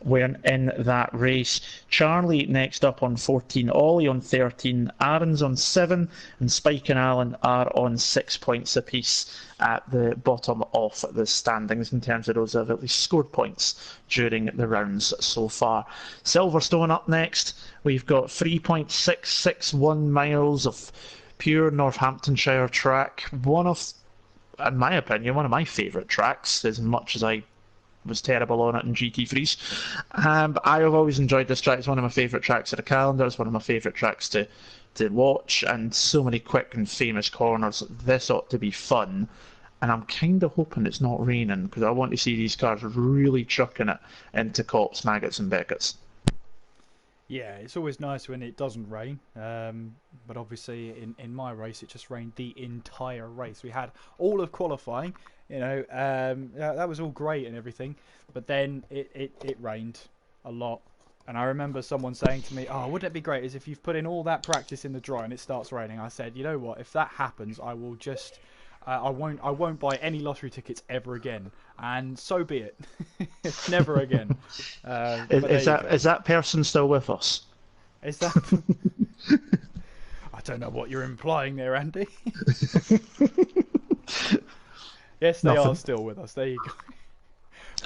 were in that race. Charlie next up on 14, Ollie on 13, Aaron's on 7, and Spike and Alan are on 6 points apiece at the bottom of the standings in terms of those that have at least scored points during the rounds so far. Silverstone up next. We've got 3.661 miles of pure Northamptonshire track. One of, in my opinion, one of my favourite tracks, as much as I was terrible on it in GT3s. But I have always enjoyed this track. It's one of my favourite tracks of the calendar. It's one of my favourite tracks to watch, and so many quick and famous corners. This ought to be fun, and I'm kind of hoping it's not raining because I want to see these cars really chucking it into Cops, Maggots and Beckett's. Yeah, it's always nice when it doesn't rain, but obviously in my race it just rained the entire race. We had all of qualifying, that was all great and everything, but then it rained a lot. And I remember someone saying to me, "Oh, wouldn't it be great as if you've put in all that practice in the dry and it starts raining?" I said, "You know what? If that happens, I will just, I won't buy any lottery tickets ever again." And so be it. Never again. Is that person still with us? Is that? I don't know what you're implying there, Andy. Yes, they are still with us. There you go.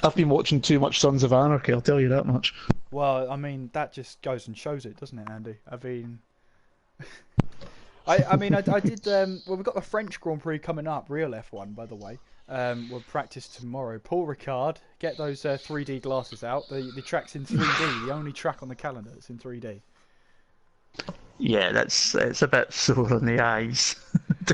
I've been watching too much Sons of Anarchy, I'll tell you that much. Well, I mean, that just goes and shows it, doesn't it, Andy? I mean... I did... well, we've got the French Grand Prix coming up, real F1, by the way. We'll practice tomorrow. Paul Ricard, get those 3D glasses out. The track's in 3D, the only track on the calendar that's in 3D. Yeah, it's a bit sore on the eyes.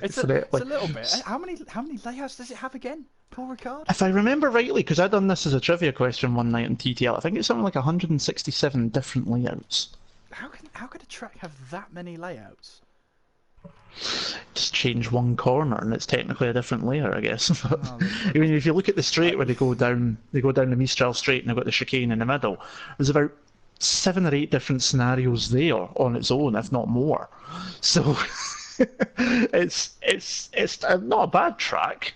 It's a little bit. How many layouts does it have again, Paul Ricard? If I remember rightly, because I'd done this as a trivia question one night on TTL, I think it's something like 167 different layouts. How could a track have that many layouts? Just change one corner and it's technically a different layer, I guess. I mean, if you look at the straight where they go down the Mistral straight and they've got the chicane in the middle, there's about 7 or 8 different scenarios there on its own, if not more. So it's not a bad track.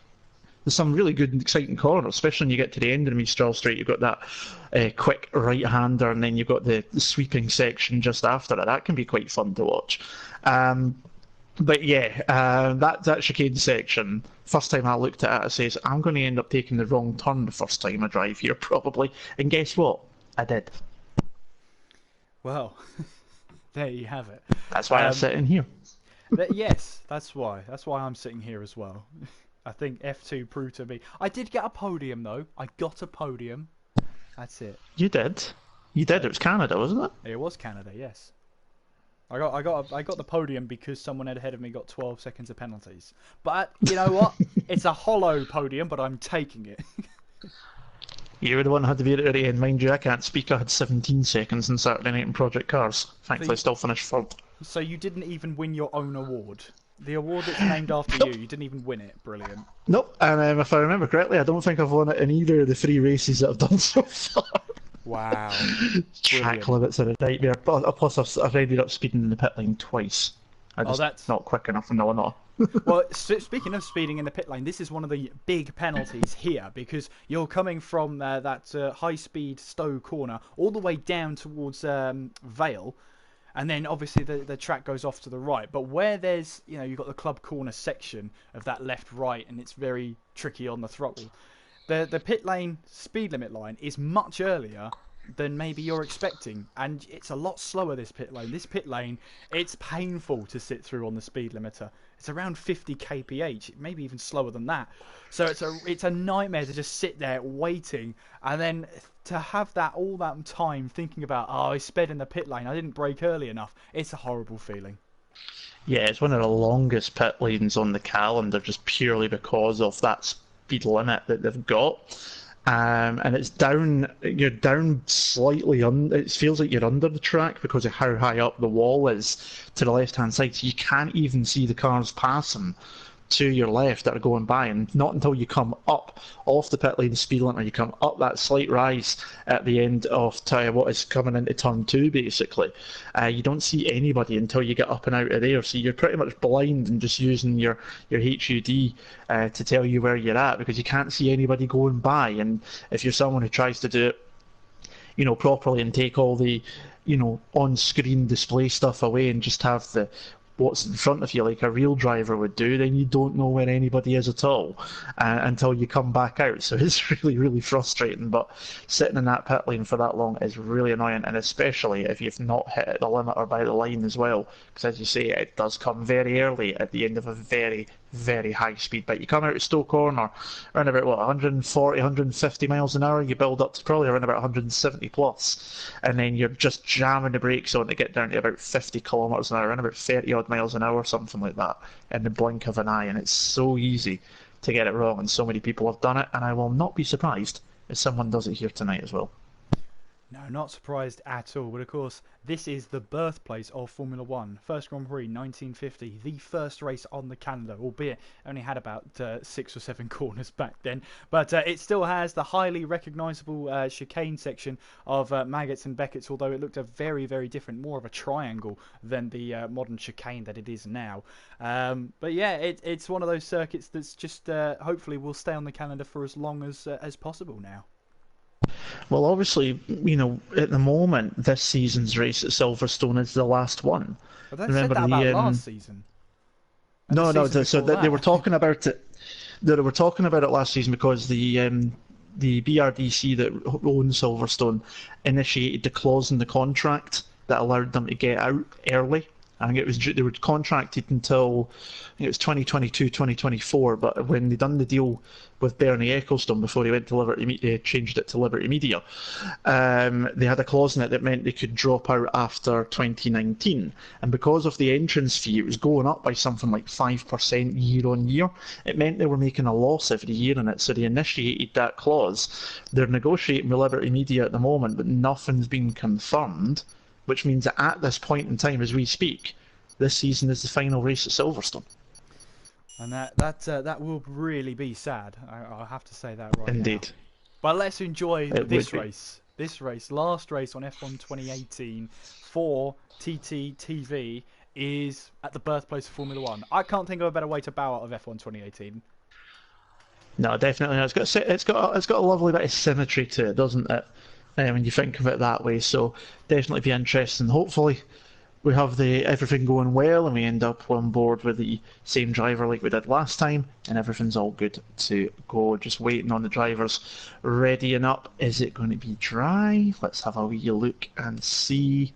There's some really good and exciting corners, especially when you get to the end of the Mistral Straight. You've got that quick right-hander, and then you've got the sweeping section just after it. That can be quite fun to watch. But yeah, that chicane section, first time I looked at it, I says, I'm going to end up taking the wrong turn the first time I drive here, probably. And guess what? I did. Well, there you have it. That's why I'm sitting here. Yes, that's why. That's why I'm sitting here as well. I think F2 proved to be... I did get a podium, though. I got a podium. That's it. You did? You did. It was Canada, wasn't it? It was Canada, yes. I got the podium because someone ahead of me got 12 seconds of penalties. But you know what? It's a hollow podium, but I'm taking it. You were the one who had to be at the end. Mind you, I can't speak. I had 17 seconds in Saturday Night in Project Cars. So Thankfully, I still finished third. so you didn't even win your own award. The award that's named after you, you didn't even win it. Brilliant. Nope, and if I remember correctly, I don't think I've won it in either of the 3 races that I've done so far. Wow. Track limits are a nightmare. Plus, I've ended up speeding in the pit lane twice. I'm just that's not quick enough in the one. Well, speaking of speeding in the pit lane, this is one of the big penalties here because you're coming from that high-speed Stowe corner all the way down towards Vale, and then obviously the track goes off to the right. But where there's, you've got the club corner section of that left-right, and it's very tricky on the throttle. The pit lane speed limit line is much earlier than maybe you're expecting, and it's a lot slower. This pit lane, it's painful to sit through on the speed limiter. It's around 50 kph, maybe even slower than that. So it's a nightmare to just sit there waiting, and then to have all that time thinking about, I sped in the pit lane, I didn't brake early enough. It's a horrible feeling. Yeah, it's one of the longest pit lanes on the calendar, just purely because of that speed limit that they've got. And it's down. You're down slightly. It feels like you're under the track because of how high up the wall is to the left-hand side. So you can't even see the cars passing to your left that are going by, and not until you come up off the pit lane speed limit, you come up that slight rise at the end of what is coming into turn 2, basically. You don't see anybody until you get up and out of there, so you're pretty much blind and just using your HUD to tell you where you're at, because you can't see anybody going by. And if you're someone who tries to do it, properly and take all the, on-screen display stuff away and just have what's in front of you like a real driver would do, then you don't know where anybody is at all until you come back out. So it's really, really frustrating. But sitting in that pit lane for that long is really annoying, and especially if you've not hit the limit or by the line as well, because as you say, it does come very early at the end of a very, very high speed. But you come out of Stowe Corner around about 140, 150 miles an hour, you build up to probably around about 170 plus, and then you're just jamming the brakes on to get down to about 50 kilometers an hour, around about 30 odd miles an hour, something like that, in the blink of an eye. And it's so easy to get it wrong, and so many people have done it, and I will not be surprised if someone does it here tonight as well. No, not surprised at all. But of course, this is the birthplace of Formula One. First Grand Prix, 1950. The first race on the calendar, albeit only had about 6 or 7 corners back then. But it still has the highly recognisable chicane section of Maggots and Beckett's, although it looked a very, very different, more of a triangle than the modern chicane that it is now. But yeah, it's one of those circuits that's just hopefully will stay on the calendar for as long as possible now. Well, obviously, at the moment, this season's race at Silverstone is the last one. But they said that about last season. No, they were talking about it. They were talking about it last season because the BRDC that owns Silverstone initiated the clause in the contract that allowed them to get out early. I think they were contracted until it was 2022, 2024. But when they done the deal with Bernie Ecclestone before he went to Liberty Media, they changed it to Liberty Media. They had a clause in it that meant they could drop out after 2019. And because of the entrance fee, it was going up by something like 5% year on year. It meant they were making a loss every year in it. So they initiated that clause. They're negotiating with Liberty Media at the moment, but nothing's been confirmed, which means that at this point in time, as we speak, this season is the final race at Silverstone. And that will really be sad. I'll have to say that right Indeed. now. But let's enjoy this race. This race, last race on F1 2018 for TTTV, is at the birthplace of Formula One. I can't think of a better way to bow out of F1 2018. No, definitely not. It's got a lovely bit of symmetry to it, doesn't it? When you think of it that way, so definitely be interesting. Hopefully we have everything going well and we end up on board with the same driver like we did last time, and everything's all good to go. Just waiting on the drivers readying up. Is it going to be dry? Let's have a wee look and see.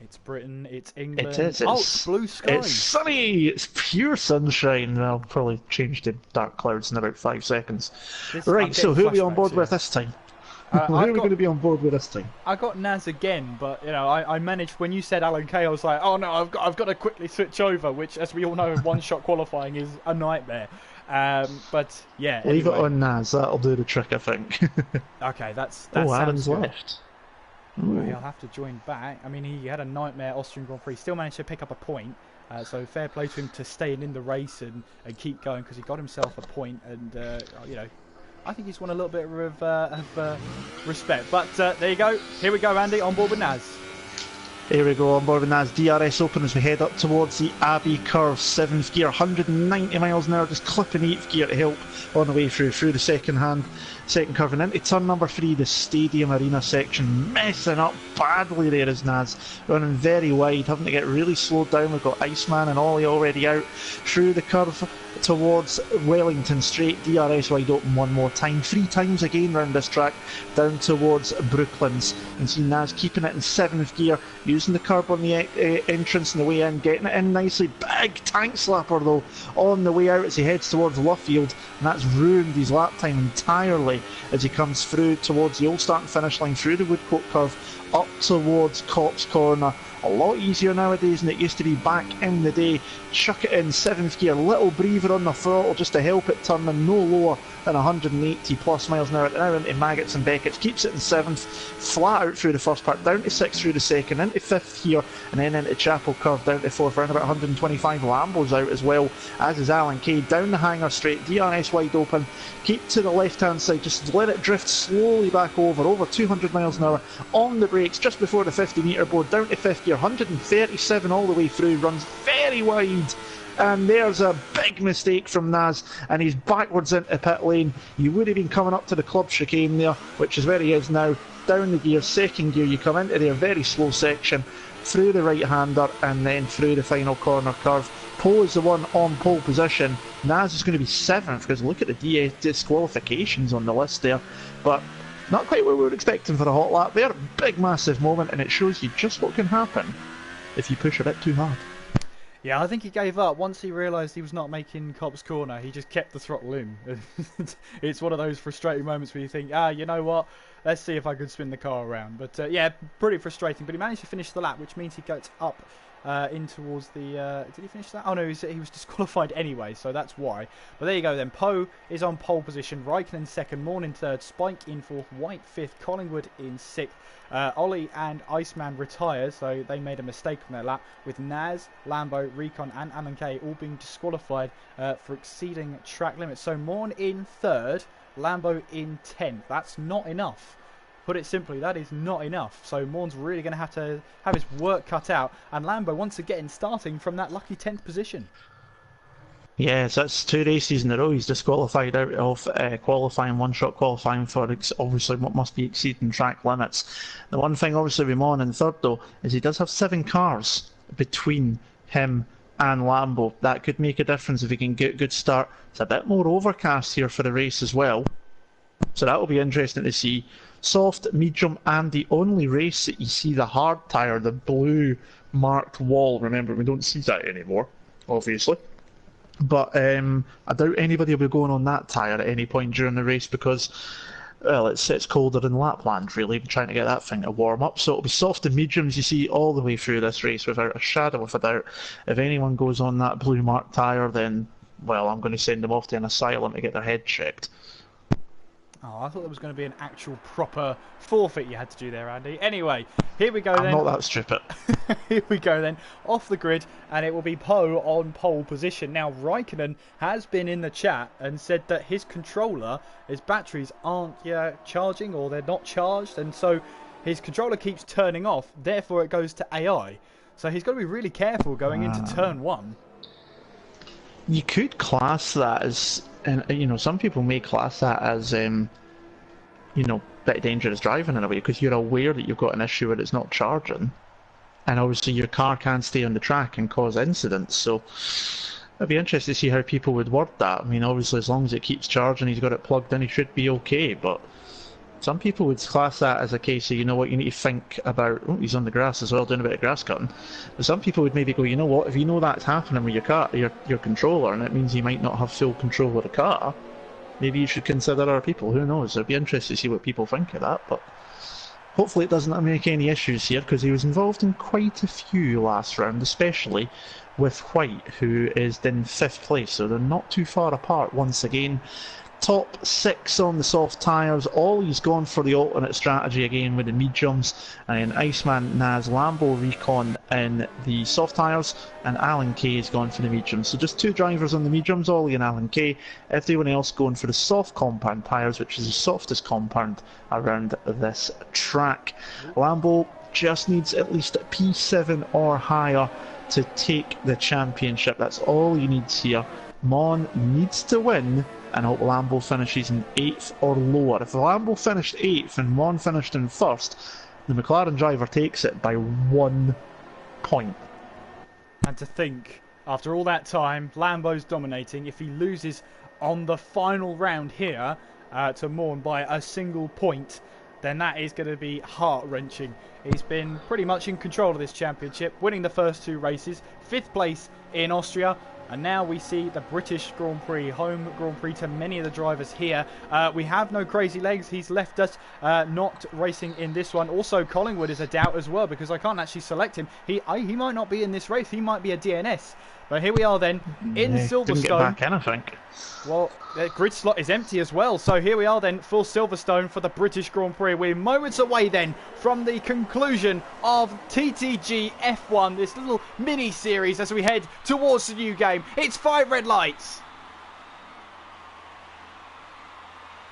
It's Britain, it's England. It is. It's blue skies. It's sunny. It's pure sunshine. I'll probably change to dark clouds in about 5 seconds. Right, so who are we on board with this time? Who are we going to be on board with this time? I got Naz again, but I managed. When you said Alan Kay, I was like, oh no, I've got to quickly switch over. Which, as we all know, one-shot qualifying is a nightmare. But yeah, Leave it anyway. on Naz, that'll do the trick, I think. Okay, that Oh, sounds Aaron's good. left. Well, Ooh. he'll have to join back. I mean, he had a nightmare Austrian Grand Prix. Still managed to pick up a point. So fair play to him to stay in the race and keep going because he got himself a point. And I think he's won a little bit of respect. But there you go. Here we go, Andy, on board with Naz. Here we go on board with Naz. DRS open as we head up towards the Abbey Curve. 7th gear, 190 miles an hour, just clipping 8th gear to help on the way through the second curve and into turn number 3, the Stadium Arena section. Messing up badly there is Naz. Running very wide, having to get really slowed down. We've got Iceman and Ollie already out through the curve towards Wellington straight. DRS wide open one more time. 3 times again round this track down towards Brooklands. You can see Naz keeping it in 7th gear, using the curb on the entrance and the way in, getting it in nicely. Big tank slapper though on the way out as he heads towards Luffield, and that's ruined his lap time entirely as he comes through towards the old start and finish line, through the Woodcote curve up towards Cops Corner. A lot easier nowadays than it used to be back in the day. Chuck it in 7th gear, little breather on the throttle just to help it turn in no lower than 180 plus miles an hour. Now into Maggots and Beckett's, keeps it in 7th, flat out through the first part, down to 6th through the second, into 5th here, and then into Chapel Curve, down to 4th, around about 125. Lambo's out as well, as is Alan Kay, down the hanger straight, DRS wide open, keep to the left hand side, just let it drift slowly back over 200 miles an hour, on the brakes just before the 50 metre board, down to 5th gear, 137 all the way through, runs very wide. And there's a big mistake from Naz, and he's backwards into pit lane. You would have been coming up to the club chicane there, which is where he is now. Down the gear, 2nd gear, you come into their very slow section, through the right-hander, and then through the final corner curve. Poe is the one on pole position. Naz is going to be 7th, because look at the disqualifications on the list there. But not quite what we were expecting for a hot lap there. Big, massive moment, and it shows you just what can happen if you push a bit too hard. Yeah, I think he gave up once he realised he was not making Cops Corner. He just kept the throttle in. It's one of those frustrating moments where you think, you know what? Let's see if I could spin the car around. But yeah, pretty frustrating. But he managed to finish the lap, which means he gets up in towards the... did he finish that? Oh no, he was disqualified anyway, so that's why. But there you go then. Poe is on pole position. Raikkonen 2nd, Morn in 3rd, Spike in 4th, White 5th, Collingwood in 6th. Ollie and Iceman retired, so they made a mistake on their lap, with Naz, Lambo, Recon and Alan Kay all being disqualified for exceeding track limits. So Morn in 3rd, Lambo in 10th. That's not enough. Put it simply, that is not enough. So Morn's really going to have his work cut out, and Lambo once again starting from that lucky 10th position. Yeah, so that's 2 races in a row. He's disqualified out of qualifying, one-shot qualifying for obviously what must be exceeding track limits. The one thing obviously with Mon in 3rd though is he does have 7 cars between him and Lambo. That could make a difference if he can get a good start. It's a bit more overcast here for the race as well, so that will be interesting to see. Soft, medium, and the only race that you see the hard tyre, the blue marked wall. Remember, we don't see that anymore, obviously. But I doubt anybody will be going on that tyre at any point during the race because, well, it's colder in Lapland, really, trying to get that thing to warm up. So it'll be soft and mediums you see all the way through this race without a shadow of a doubt. If anyone goes on that blue mark tyre, then, well, I'm going to send them off to an asylum to get their head checked. Oh, I thought there was going to be an actual proper forfeit you had to do there, Andy. Anyway, here we go then. I'm not that stupid. Here we go then, off the grid, and it will be Poe on pole position. Now, Raikkonen has been in the chat and said that his controller, his batteries aren't charging, or they're not charged, and so his controller keeps turning off, therefore it goes to AI. So he's got to be really careful going into turn 1. You could class that as, and you know, some people may class that as, you know, bit dangerous driving in a way because you're aware that you've got an issue where it's not charging, and obviously your car can't stay on the track and cause incidents. So it'd be interesting to see how people would word that. I mean, obviously as long as it keeps charging, he's got it plugged in, he should be okay. But some people would class that as a case of, you know what, you need to think about, oh, he's on the grass as well, doing a bit of grass cutting. But some people would maybe go, you know what, if you know that's happening with your car, your controller, and it means you might not have full control of the car, maybe you should consider other people. Who knows? It'd be interesting to see what people think of that. But Hopefully it doesn't make any issues here, because he was involved in quite a few last round, especially with White, who is in 5th place, so they're not too far apart once again. Top 6 on the soft tyres. Ollie's gone for the alternate strategy again with the mediums, and Iceman, Naz, Lambo, Recon in the soft tyres, and Alan Kay has gone for the mediums. So just 2 drivers on the mediums, Ollie and Alan Kay. Everyone else going for the soft compound tyres, which is the softest compound around this track. Lambo just needs at least a P7 or higher to take the championship. That's all he needs here. Mon needs to win, and I hope Lambo finishes in 8th or lower. If Lambo finished 8th and Mon finished in 1st, the McLaren driver takes it by 1 point. And to think, after all that time, Lambo's dominating. If he loses on the final round here to Morn by a single point, then that is going to be heart-wrenching. He's been pretty much in control of this championship, winning the first 2 races, 5th place in Austria, and now we see the British Grand Prix, home Grand Prix to many of the drivers here. We have no Crazy Legs. He's left us not racing in this one. Also, Collingwood is a doubt as well, because I can't actually select him. He might not be in this race. He might be a DNS. But here we are then in Silverstone. Didn't get back in, I think. Well, the grid slot is empty as well. So here we are then for Silverstone for the British Grand Prix. We're moments away then from the conclusion of TTG F1, this little mini-series as we head towards the new game. It's 5 red lights.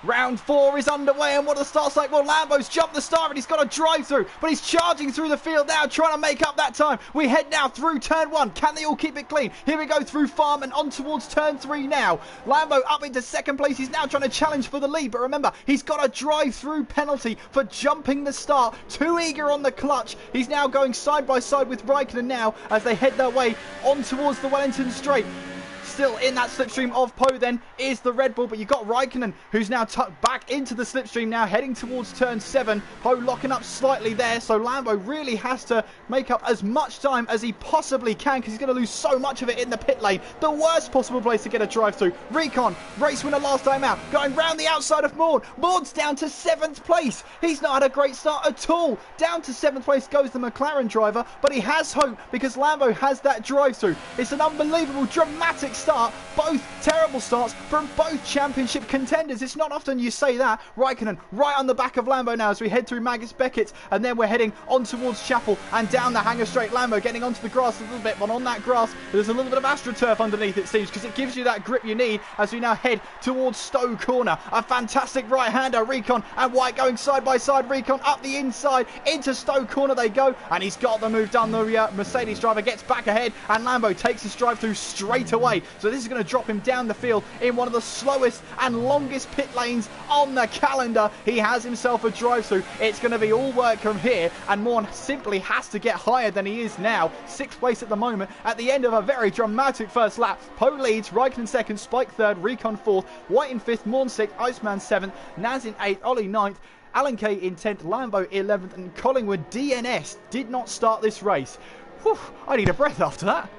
Round 4 is underway, and what the start's like? Well, Lambo's jumped the start and he's got a drive through, but he's charging through the field now, trying to make up that time. We head now through turn 1. Can they all keep it clean? Here we go through farm and on towards turn 3 now. Lambo up into 2nd place. He's now trying to challenge for the lead, but remember, he's got a drive through penalty for jumping the start. Too eager on the clutch. He's now going side by side with Raikkonen now as they head their way on towards the Wellington Straight. Still in that slipstream of Poe then is the Red Bull, but you've got Raikkonen who's now tucked back into the slipstream now, heading towards turn 7. Poe locking up slightly there, so Lambo really has to make up as much time as he possibly can, because he's going to lose so much of it in the pit lane. The worst possible place to get a drive through. Recon, race winner last time out, going round the outside of Maud. Maud's down to 7th place. He's not had a great start at all. Down to 7th place goes the McLaren driver, but he has hope because Lambo has that drive through. It's an unbelievable, dramatic start. Both terrible starts from both championship contenders. It's not often you say that. Raikkonen right on the back of Lambo now as we head through Magus Beckett, and then we're heading on towards Chapel and down the Hangar Straight. Lambo getting onto the grass a little bit, but on that grass there's a little bit of AstroTurf underneath, it seems, because it gives you that grip you need as we now head towards Stowe Corner. A fantastic right-hander, Recon and White going side by side. Recon up the inside into Stowe Corner they go, and he's got the move done. The Mercedes driver gets back ahead, and Lambo takes his drive through straight away. So this is going to drop him down the field in one of the slowest and longest pit lanes on the calendar. He has himself a drive through. It's going to be all work from here, and Morn simply has to get higher than he is now. 6th place at the moment at the end of a very dramatic first lap. Poe leads, Raikkonen 2nd, Spike 3rd, Recon 4th, White in 5th, Morn 6th, Iceman 7th, Naz in 8th, Ollie 9th, Alan Kay in 10th, Lambo 11th, and Collingwood DNS did not start this race. Whew, I need a breath after that.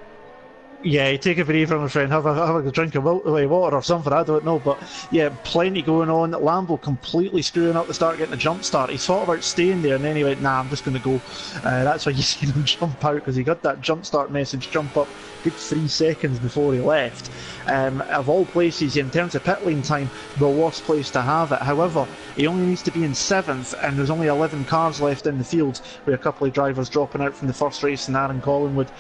Yeah, take a breather, my friend. Have a drink of water or something, I don't know. But yeah, plenty going on. Lambo completely screwing up the start, getting the jump start. He thought about staying there, and then he went, nah, I'm just going to go. That's why you see him jump out, because he got that jump start message jump up good 3 seconds before he left. Of all places, in terms of pit lane time, the worst place to have it. However, he only needs to be in 7th, and there's only 11 cars left in the field, with a couple of drivers dropping out from the first race, and Aaron Collingwood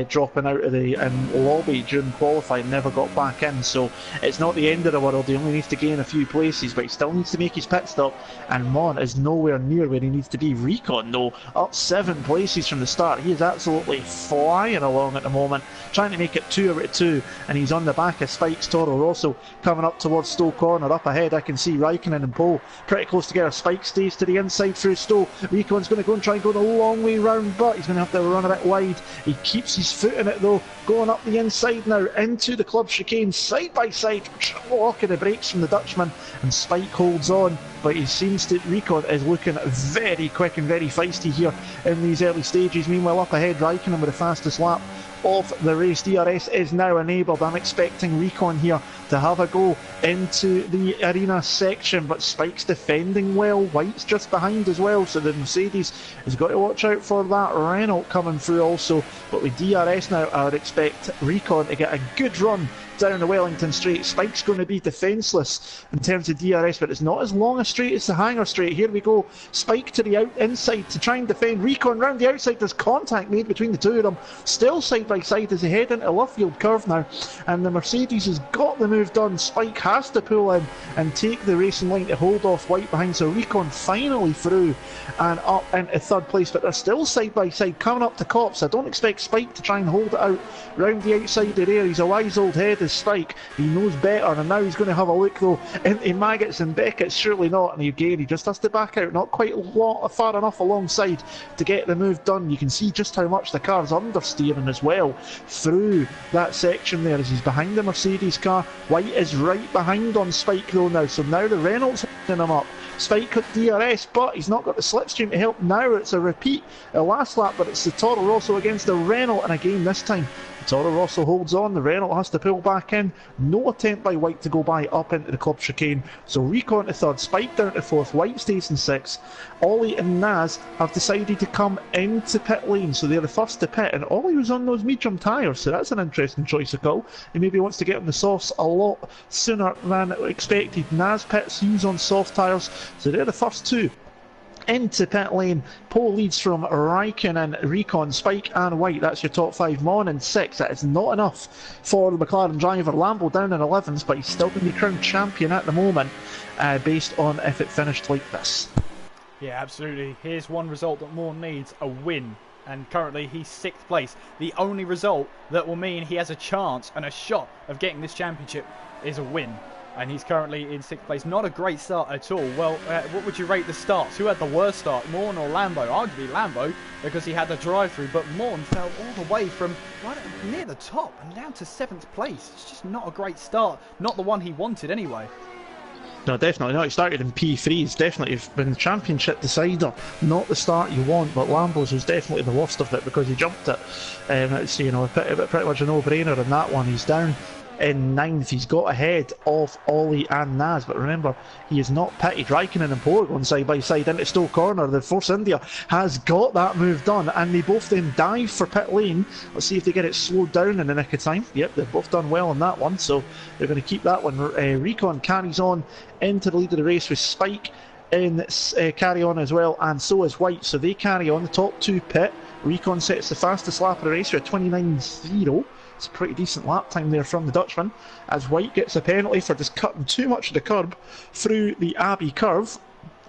dropping out of the lobby during qualifying, never got back in. So it's not the end of the world. He only needs to gain a few places, but he still needs to make his pit stop, and Mon is nowhere near where he needs to be. Recon, though, up 7 places from the start. He is absolutely flying along at the moment, trying to make it 2 out of 2, and he's on the back of Spike's Toro Rosso coming up towards Stowe Corner. Up ahead I can see Raikkonen and Poe pretty close together. Spike stays to the inside through Stowe. Recon's going to go and try and go the long way round, but he's going to have to run a bit wide. He keeps his foot in it though, going up the inside now into the club chicane, side by side, locking the brakes from the Dutchman, and Spike holds on, but he seems to, Recon is looking very quick and very feisty here in these early stages. Meanwhile up ahead, Raikkonen with the fastest lap of the race. DRS is now enabled. I'm expecting Recon here to have a go into the arena section, but Spike's defending well. White's just behind as well, so the Mercedes has got to watch out for that Renault coming through also. But with DRS now, I would expect Recon to get a good run down the Wellington Straight. Spike's going to be defenceless in terms of DRS, but it's not as long a straight as the Hangar Straight. Here we go. Spike to the inside to try and defend. Recon round the outside. There's contact made between the two of them. Still side by side as they head into Luffield Curve now. And the Mercedes has got the move done. Spike has to pull in and take the racing line to hold off White behind. So Recon finally through and up into third place, but they're still side by side coming up to Cops. I don't expect Spike to try and hold it out round the outside there. He's a wise old head, is Spike. He knows better, and now he's going to have a look though into Maggots and Beckett's. Surely not. And again, he just has to back out, not quite far enough alongside to get the move done. You can see just how much the car's understeering as well through that section there as he's behind the Mercedes car. White is right behind on Spike though now, so now the Renault's hitting him up. Spike got DRS, but he's not got the slipstream to help. Now it's a repeat, a last lap, but it's the Toro Rosso against the Renault, and again this time Toro Rosso holds on. The Renault has to pull back in. No attempt by White to go by up into the club chicane. So Recon to third, Spike down to fourth, White stays in sixth. Ollie and Naz have decided to come into pit lane, so they're the first to pit. And Ollie was on those medium tyres, so that's an interesting choice of call. He maybe wants to get on the softs a lot sooner than expected. Naz pits, he's on soft tyres, so they're the first two into pit lane. Pole leads from Raikkonen, Recon, Spike and White. That's your top five. Mon in six. That is not enough for the McLaren driver. Lambo down in 11th, but he's still going to be crowned champion at the moment, based on if it finished like this. Yeah, absolutely. Here's one result that Mon needs, a win. And currently he's 6th place. The only result that will mean he has a chance and a shot of getting this championship is a win. And he's currently in 6th place. Not a great start at all. Well, what would you rate the starts? Who had the worst start, Morn or Lambo? Arguably Lambo, because he had the drive-through, but Morn fell all the way from right near the top and down to 7th place. It's just not a great start. Not the one he wanted anyway. No, definitely not. It started in P3. It's definitely been the championship decider. Not the start you want, but Lambo's was definitely the worst of it because he jumped it. It's, you know, pretty much a no-brainer in that one. He's down in 9th. He's got ahead of Ollie and Naz, but remember, he is not pitted. Raikkonen and Poor going side by side into Stowe Corner. The Force India has got that move done, and they both then dive for pit lane. Let's see if they get it slowed down in the nick of time. Yep, they've both done well on that one, so they're going to keep that one. Recon carries on into the lead of the race with Spike in carry on as well, and so is White, so they carry on. The top two pit. Recon sets the fastest lap of the race with a 29.0. It's a pretty decent lap time there from the Dutchman, as White gets a penalty for just cutting too much of the curb through the Abbey curve,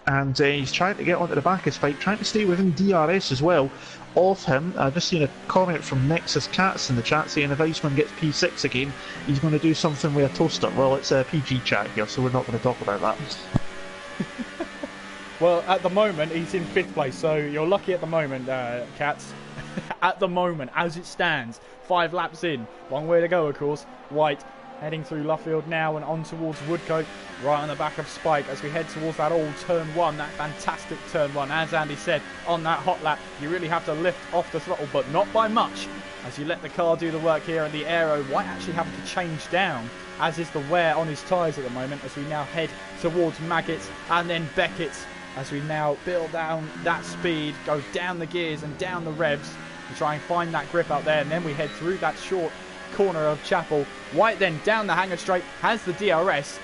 and he's trying to get onto the back of Spike, trying to stay within DRS as well of him. I've just seen a comment from Nexus Cats in the chat saying if Iceman gets P6 again, he's going to do something with a toaster. Well, it's a PG chat here, so we're not going to talk about that. Well, at the moment, he's in 5th place, so you're lucky at the moment, Cats. At the moment, as it stands, 5 laps in, long way to go of course. White heading through Luffield now and on towards Woodcote, right on the back of Spike as we head towards that old turn 1, that fantastic turn 1. As Andy said, on that hot lap you really have to lift off the throttle, but not by much, as you let the car do the work here. And the aero, White actually having to change down, as is the wear on his tyres at the moment, as we now head towards Maggots and then Beckett's, as we now build down that speed, go down the gears and down the revs to try and find that grip out there. And then we head through that short corner of Chapel. White then down the Hangar Straight, has the DRS,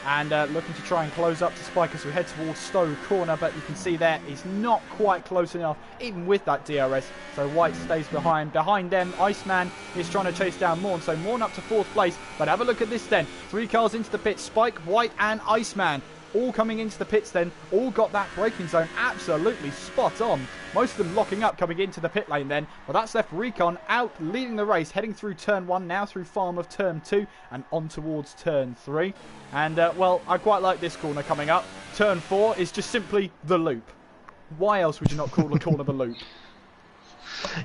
and looking to try and close up to Spike as we head towards Stowe Corner, but you can see there he's not quite close enough even with that DRS, so White stays behind. Behind them, Iceman is trying to chase down Morn, so Morn up to 4th place. But have a look at this then, 3 cars into the pit, Spike, White and Iceman all coming into the pits then, all got that braking zone absolutely spot on. Most of them locking up coming into the pit lane then, but that's left Recon out leading the race, heading through turn 1, now through Farmouth turn 2 and on towards turn 3. And well, I quite like this corner coming up. Turn 4 is just simply the loop. Why else would you not call the corner the loop?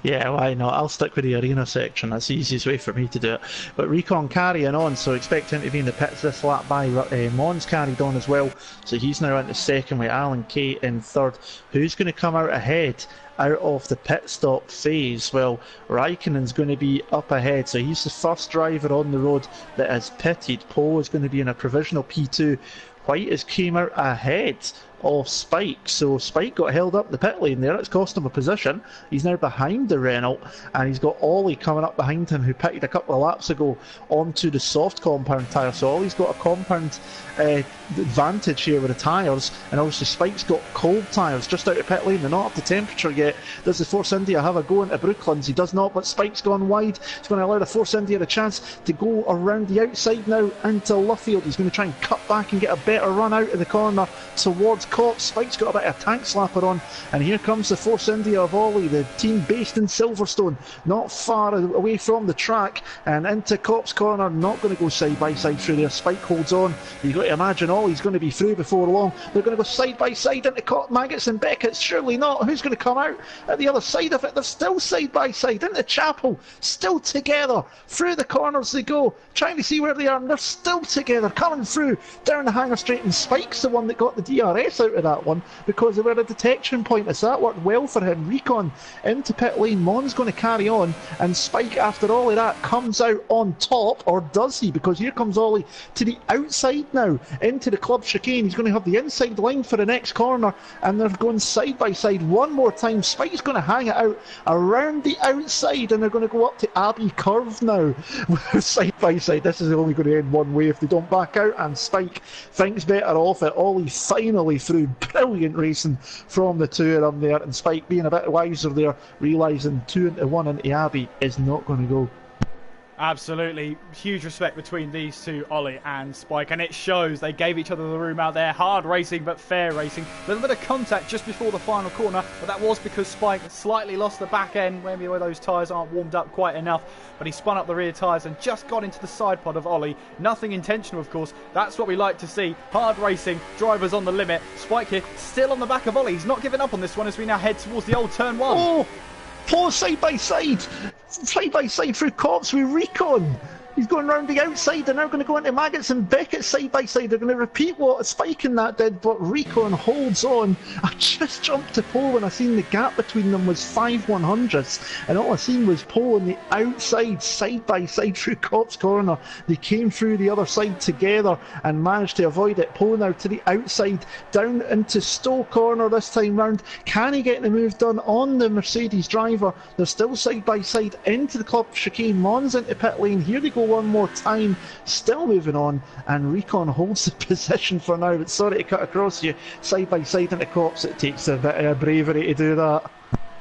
Yeah, why not? I'll stick with the arena section. That's the easiest way for me to do it. But Recon carrying on, so expect him to be in the pits this lap by Mons carried on as well. So he's now into second with Alan Kay in third. Who's going to come out ahead? Out of the pit stop phase? Well, Raikkonen's going to be up ahead, so he's the first driver on the road that has pitted. Paul is going to be in a provisional P2. White has came out ahead of Spike, so Spike got held up the pit lane there. It's cost him a position. He's now behind the Renault, and he's got Ollie coming up behind him, who pitted a couple of laps ago onto the soft compound tyre. So Ollie's got a compound advantage here with the tyres, and obviously Spike's got cold tyres just out of pit lane. They're not up to temperature yet. Does the Force India have a go into Brooklands? He does not, but Spike's gone wide. He's going to allow the Force India a chance to go around the outside now into Luffield. He's going to try and cut back and get a better run out of the corner towards Cops. Spike's got a bit of a tank slapper on, and here comes the Force India of Ollie, the team based in Silverstone, not far away from the track, and into Cops corner. Not going to go side by side through there. Spike holds on. You've got to imagine Ollie's going to be through before long. They're going to go side by side into Maggots and Beckett. Surely not. Who's going to come out at the other side of it? They're still side by side into Chapel, still together. Through the corners they go, trying to see where they are, and they're still together, coming through down the Hangar Straight, and Spike's the one that got the DRS out of that one because they were at a detection point. So that worked well for him. Recon into pit lane. Mon's going to carry on, and Spike, after all of that, comes out on top, or does he? Because here comes Ollie to the outside now into the club chicane. He's going to have the inside line for the next corner, and they're going side by side one more time. Spike's going to hang it out around the outside, and they're going to go up to Abbey Curve now side by side. This is only going to end one way if they don't back out, and Spike thinks better off it. Ollie finally through. Brilliant racing from the two of them there, and Spike being a bit wiser there, realising 2 into 1 into Abbey is not going to go. Absolutely. Huge respect between these two, Ollie and Spike, and it shows. They gave each other the room out there. Hard racing, but fair racing. A little bit of contact just before the final corner, but that was because Spike slightly lost the back end, maybe where those tyres aren't warmed up quite enough, but he spun up the rear tyres and just got into the side pod of Ollie. Nothing intentional, of course. That's what we like to see. Hard racing, drivers on the limit. Spike here, still on the back of Ollie. He's not giving up on this one as we now head towards the old turn one. Oh! Four side by side through Cops with Recon. He's going round the outside. They're now going to go into Maggots and Beckett side by side. They're going to repeat what Spike and that did, but Recon holds on. I just jumped to pole when I seen the gap between them was 5/100ths, and all I seen was pole on the outside, side by side through Cops corner. They came through the other side together and managed to avoid it. Pole now to the outside, down into Stowe corner this time round. Can he get the move done on the Mercedes driver? They're still side by side into the club chicane. Mons into pit lane. Here they go one more time, still moving on, and Recon holds the position for now, but sorry to cut across you, side by side into Cops. It takes a bit of bravery to do that.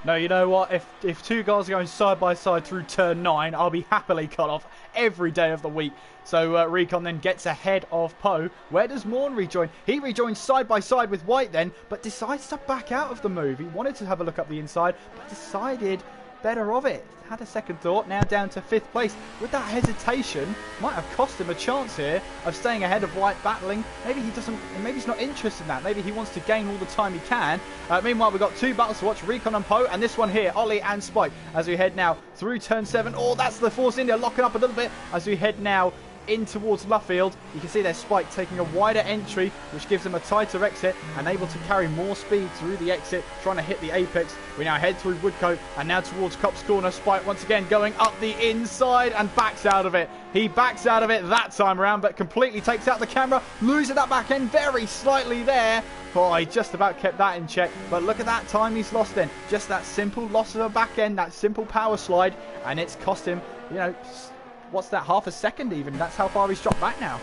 No, you know what, if two guys are going side by side through turn 9, I'll be happily cut off every day of the week. So Recon then gets ahead of Poe. Where does Morn rejoin? He rejoins side by side with White then, but decides to back out of the move. He wanted to have a look up the inside, but decided better of it. Had a second thought, now down to 5th place. With that hesitation, might have cost him a chance here of staying ahead of White, battling. Maybe he's not interested in that. Maybe he wants to gain all the time he can. Meanwhile, we've got 2 battles to watch, Recon and Poe, and this one here, Ollie and Spike, as we head now through turn 7. Oh, that's the Force India locking up a little bit as we head now in towards Luffield. You can see their Spike taking a wider entry, which gives them a tighter exit and able to carry more speed through the exit, trying to hit the apex. We now head through Woodcote and now towards Cops corner. Spike once again going up the inside and backs out of it. He backs out of it that time around, but completely takes out the camera, losing that back end very slightly there. Oh, he just about kept that in check, but look at that time he's lost then. Just that simple loss of a back end, that simple power slide, and it's cost him, you know, what's that, half a second even? That's how far he's dropped back now.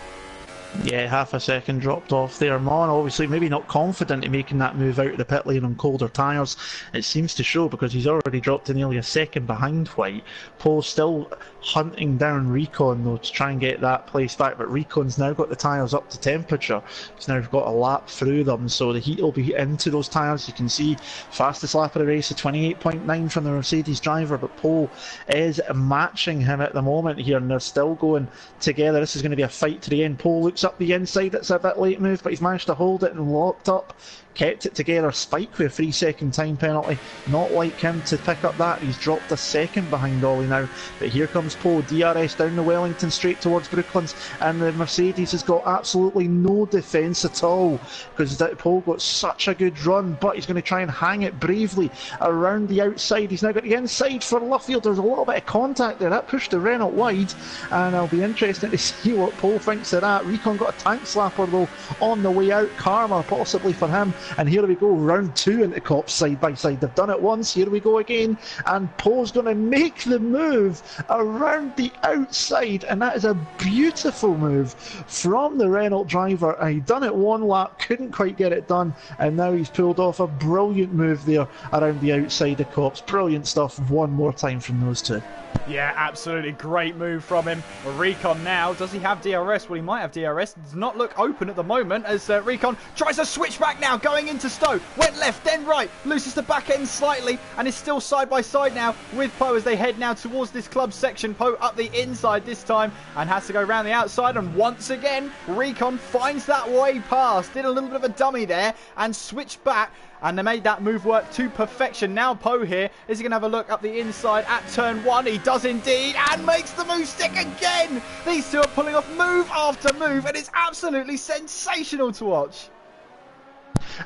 Yeah, half a second dropped off there. Mon obviously maybe not confident in making that move out of the pit lane on colder tyres. It seems to show because he's already dropped to nearly a second behind White. Poe's still hunting down Recon though to try and get that place back, but Recon's now got the tyres up to temperature. He's now got a lap through them, so the heat will be into those tyres. You can see fastest lap of the race, a 28.9 from the Mercedes driver, but Poe is matching him at the moment here, and they're still going together. This is going to be a fight to the end. Poe looks points up the inside. It's a bit late move, but he's managed to hold it and locked up. Kept it together. Spike with a 3-second time penalty. Not like him to pick up that. He's dropped a second behind Ollie now. But here comes Poe. DRS down the Wellington straight towards Brooklands. And the Mercedes has got absolutely no defence at all. Because Poe got such a good run. But he's going to try and hang it bravely around the outside. He's now got the inside for Luffield. There's a little bit of contact there. That pushed the Renault wide. And it'll be interesting to see what Poe thinks of that. Recon got a tank slapper though on the way out. Karma possibly for him. And here we go, round 2 into Cops side by side. They've done it once, here we go again. And Poe's going to make the move around the outside. And that is a beautiful move from the Renault driver. He done it one lap, couldn't quite get it done. And now he's pulled off a brilliant move there around the outside of Cops. Brilliant stuff one more time from those two. Yeah, absolutely great move from him. Recon now, does he have DRS? Well, he might have DRS. Does not look open at the moment as Recon tries to switch back now, going into Stowe. Went left, then right, loses the back end slightly and is still side by side now with Poe as they head now towards this club section. Poe up the inside this time and has to go around the outside, and once again, Recon finds that way past. Did a little bit of a dummy there and switched back. And they made that move work to perfection. Now Poe here, is he going to have a look up the inside at turn 1? He does indeed, and makes the move stick again. These two are pulling off move after move, and it's absolutely sensational to watch.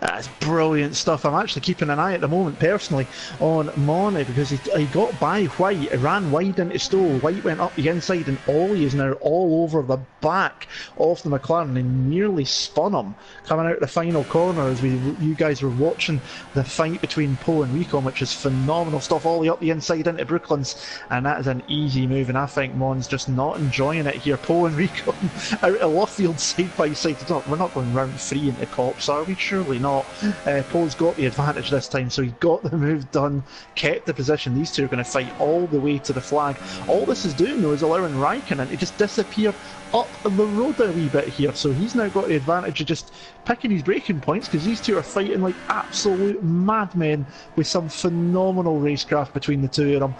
That's brilliant stuff. I'm actually keeping an eye at the moment personally on Money because he got by White, he ran wide into Stowe. White went up the inside and Ollie is now all over the back of the McLaren and nearly spun him coming out the final corner as you guys were watching the fight between Poe and Recon, which is phenomenal stuff. Ollie up the inside into Brooklands, and that is an easy move, and I think Mon's just not enjoying it here. Poe and Recon out of Luffield side by side. We're not going round 3 into Cops, are we? Surely not. Poe's got the advantage this time, so he got the move done, kept the position. These two are going to fight all the way to the flag. All this is doing though is allowing Raikkonen to just disappear up the road a wee bit here, so he's now got the advantage of just picking his braking points because these two are fighting like absolute madmen with some phenomenal racecraft between the two of them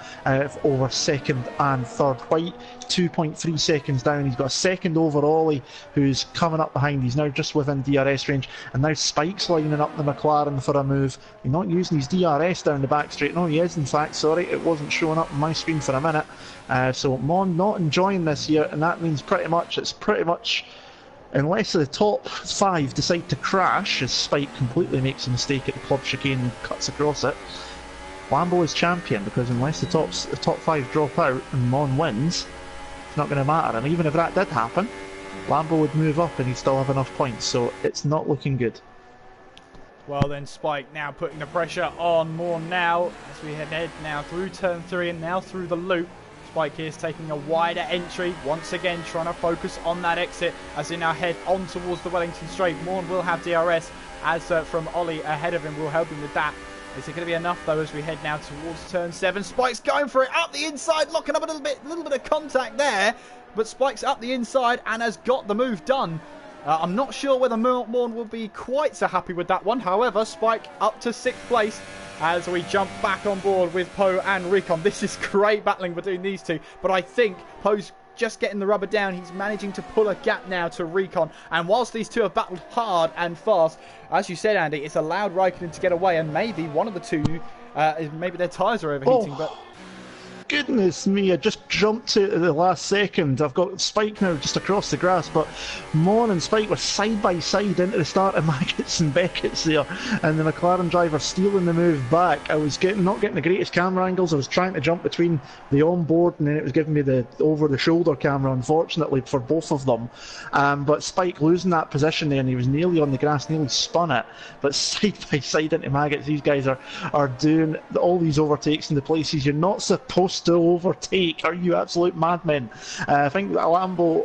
over second and third. White 2.3 seconds down, he's got a second over Ollie who's coming up behind. He's now just within DRS range, and now Spike's lining up the McLaren for a move. He's not using his DRS down the back straight. No, he is in fact, sorry, it wasn't showing up on my screen for a minute. So Mon not enjoying this here, and that means it's pretty much unless the top 5 decide to crash as Spike completely makes a mistake at the club chicane and cuts across it, Lambo is champion, because unless the top 5 drop out and Mon wins, it's not going to matter. And even if that did happen, Lambo would move up and he'd still have enough points, so it's not looking good. Well then, Spike now putting the pressure on more now as we head now through turn 3 and now through the loop. Spike here is taking a wider entry, once again trying to focus on that exit as they now head on towards the Wellington straight. Morn will have DRS as from Ollie ahead of him will help him with that. Is it going to be enough though as we head now towards turn 7? Spike's going for it up the inside, locking up a little bit of contact there, but Spike's up the inside and has got the move done. I'm not sure whether Morn will be quite so happy with that one. However, Spike up to 6th place as we jump back on board with Poe and Recon. This is great battling between these two, but I think Poe's just getting the rubber down. He's managing to pull a gap now to Recon, and whilst these two have battled hard and fast, as you said, Andy, it's allowed Raikkonen to get away, and maybe one of the two, maybe their tyres are overheating, but... Goodness me, I just jumped to the last second. I've got Spike now just across the grass, but Mon and Spike were side by side into the start of Maggots and Beckett's there, and the McLaren driver stealing the move back. I was not getting the greatest camera angles. I was trying to jump between the onboard, and then it was giving me the over-the-shoulder camera, unfortunately, for both of them. But Spike losing that position there, and he was nearly on the grass, nearly spun it, but side by side into Maggots. These guys are doing all these overtakes in the places you're not supposed to overtake. Are you absolute madmen? I think Recon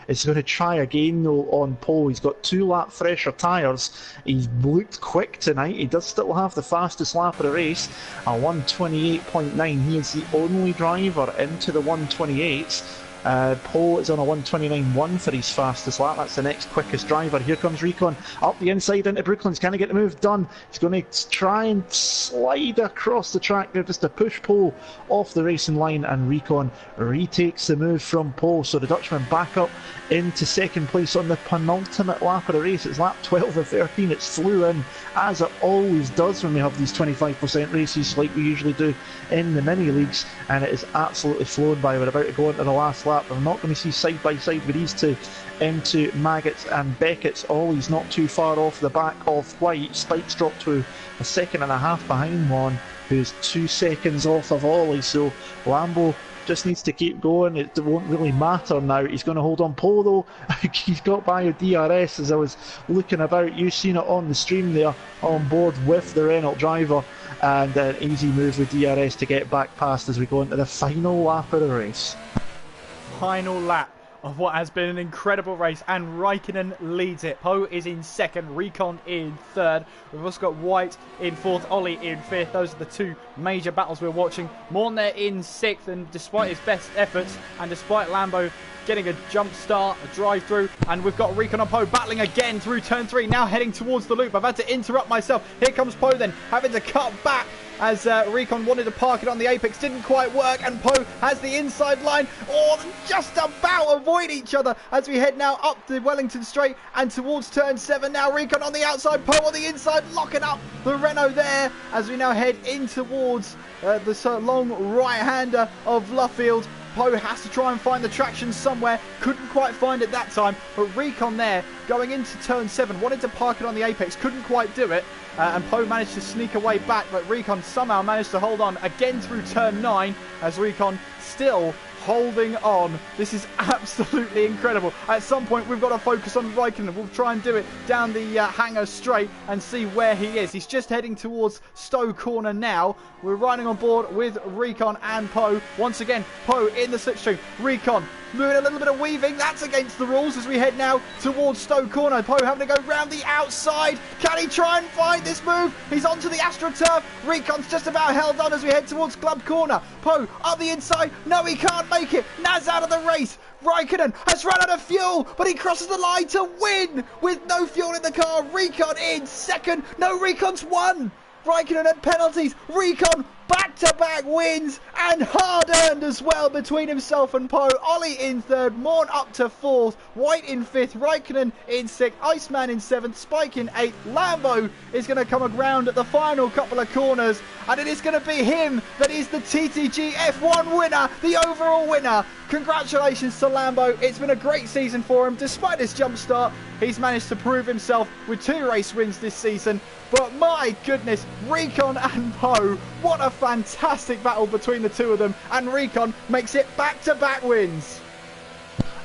is going to try again though on Poe. He's got 2 lap fresher tyres. He's looked quick tonight. He does still have the fastest lap of the race, a 1:28.9. He is the only driver into the 1:28s Poe is on a 1:29.1 for his fastest lap. That's the next quickest driver. Here comes Recon up the inside into Brooklands. Can he get the move done? He's going to try and slide across the track there just to push Poe off the racing line, and Recon retakes the move from Poe. So the Dutchman back up into second place on the penultimate lap of the race. It's lap 12 of 13. It's flew in as it always does when we have these 25% races like we usually do in the mini leagues, and it is absolutely flown by. We're about to go into the last lap. We're not going to see side by side with these two into Maggots and Beckett's. Ollie's not too far off the back of White. Spike's dropped to a second and a half behind one, who's 2 seconds off of Ollie. So Lambo just needs to keep going. It won't really matter now. He's going to hold on. Poe though, he's got by a DRS as I was looking about. You've seen it on the stream there, on board with the Renault driver, and an easy move with DRS to get back past as we go into the final lap of the race. Final lap of what has been an incredible race, and Raikkonen leads it. Poe is in second, Recon in third. We've also got White in fourth, Ollie in fifth. Those are the two major battles we're watching. Morn there in sixth, and despite his best efforts and despite Lambo getting a jump start, a drive through, and we've got Recon and Poe battling again through turn 3, now heading towards the loop. I've had to interrupt myself. Here comes Poe then, having to cut back as Recon wanted to park it on the apex, didn't quite work, and Poe has the inside line. Oh, just about avoid each other as we head now up the Wellington Straight and towards turn 7. Now Recon on the outside, Poe on the inside, locking up the Renault there as we now head in towards the long right-hander of Luffield. Poe has to try and find the traction somewhere. Couldn't quite find it that time. But Recon there, going into turn 7, wanted to park it on the apex. Couldn't quite do it. And Poe managed to sneak away back. But Recon somehow managed to hold on again through turn 9. As Recon still holding on. This is absolutely incredible. At some point, we've got to focus on Raikkonen. We'll try and do it down the hangar straight and see where he is. He's just heading towards Stowe Corner now. We're riding on board with Recon and Poe. Once again, Poe in the slipstream. Recon doing a little bit of weaving. That's against the rules as we head now towards Stowe Corner. Poe having to go round the outside. Can he try and find this move? He's onto the AstroTurf. Recon's just about held on as we head towards Club Corner. Poe up the inside. No, he can't make it. Naz out of the race. Raikkonen has run out of fuel, but he crosses the line to win with no fuel in the car. Recon in second. No, Recon's won. Raikkonen at penalties. Recon back-to-back wins, and hard-earned as well between himself and Poe. Ollie in third, Morn up to fourth, White in fifth, Raikkonen in sixth, Iceman in seventh, Spike in eighth. Lambo is going to come around at the final couple of corners, and it is going to be him that is the TTG F1 winner, the overall winner. Congratulations to Lambo. It's been a great season for him. Despite his jump start, he's managed to prove himself with 2 race wins this season. But my goodness, Recon and Poe, what a fantastic battle between the two of them, and Recon makes it back-to-back wins.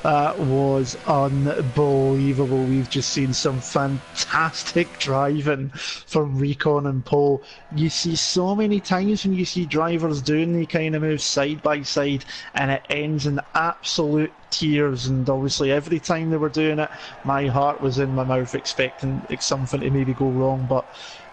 That was unbelievable. We've just seen some fantastic driving from Recon and Poe. You see so many times when you see drivers doing the kind of moves side by side, and it ends in absolute tears. And obviously every time they were doing it, my heart was in my mouth expecting something to maybe go wrong, but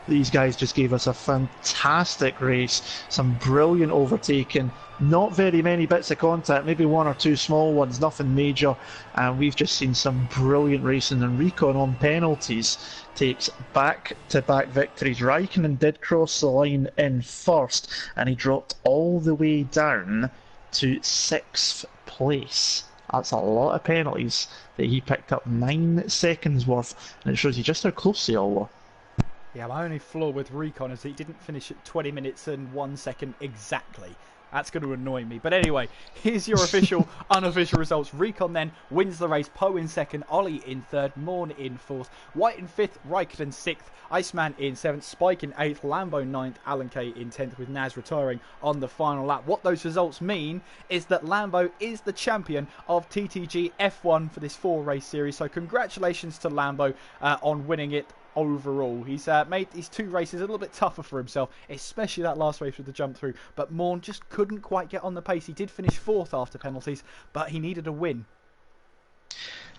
these guys just gave us a fantastic race, some brilliant overtaking, not very many bits of contact, maybe 1 or 2 small ones, nothing major, and we've just seen some brilliant racing. And Recon on penalties takes back-to-back victories. Raikkonen did cross the line in first, and he dropped all the way down to 6th place. That's a lot of penalties that he picked up, 9 seconds worth, and it shows you just how close they all were. Yeah, my only flaw with Recon is that he didn't finish at 20 minutes and 1 second exactly. That's going to annoy me. But anyway, here's your official, unofficial results. Recon then wins the race. Poe in second, Ollie in third, Morn in fourth, White in fifth, Raikkonen sixth, Iceman in seventh, Spike in eighth, Lambo ninth, Alan K in 10th, with Naz retiring on the final lap. What those results mean is that Lambo is the champion of TTG F1 for this 4-race series. So congratulations to Lambo on winning it overall. He's made these 2 races a little bit tougher for himself, especially that last race with the jump through. But Morn just couldn't quite get on the pace. He did finish 4th after penalties, but he needed a win.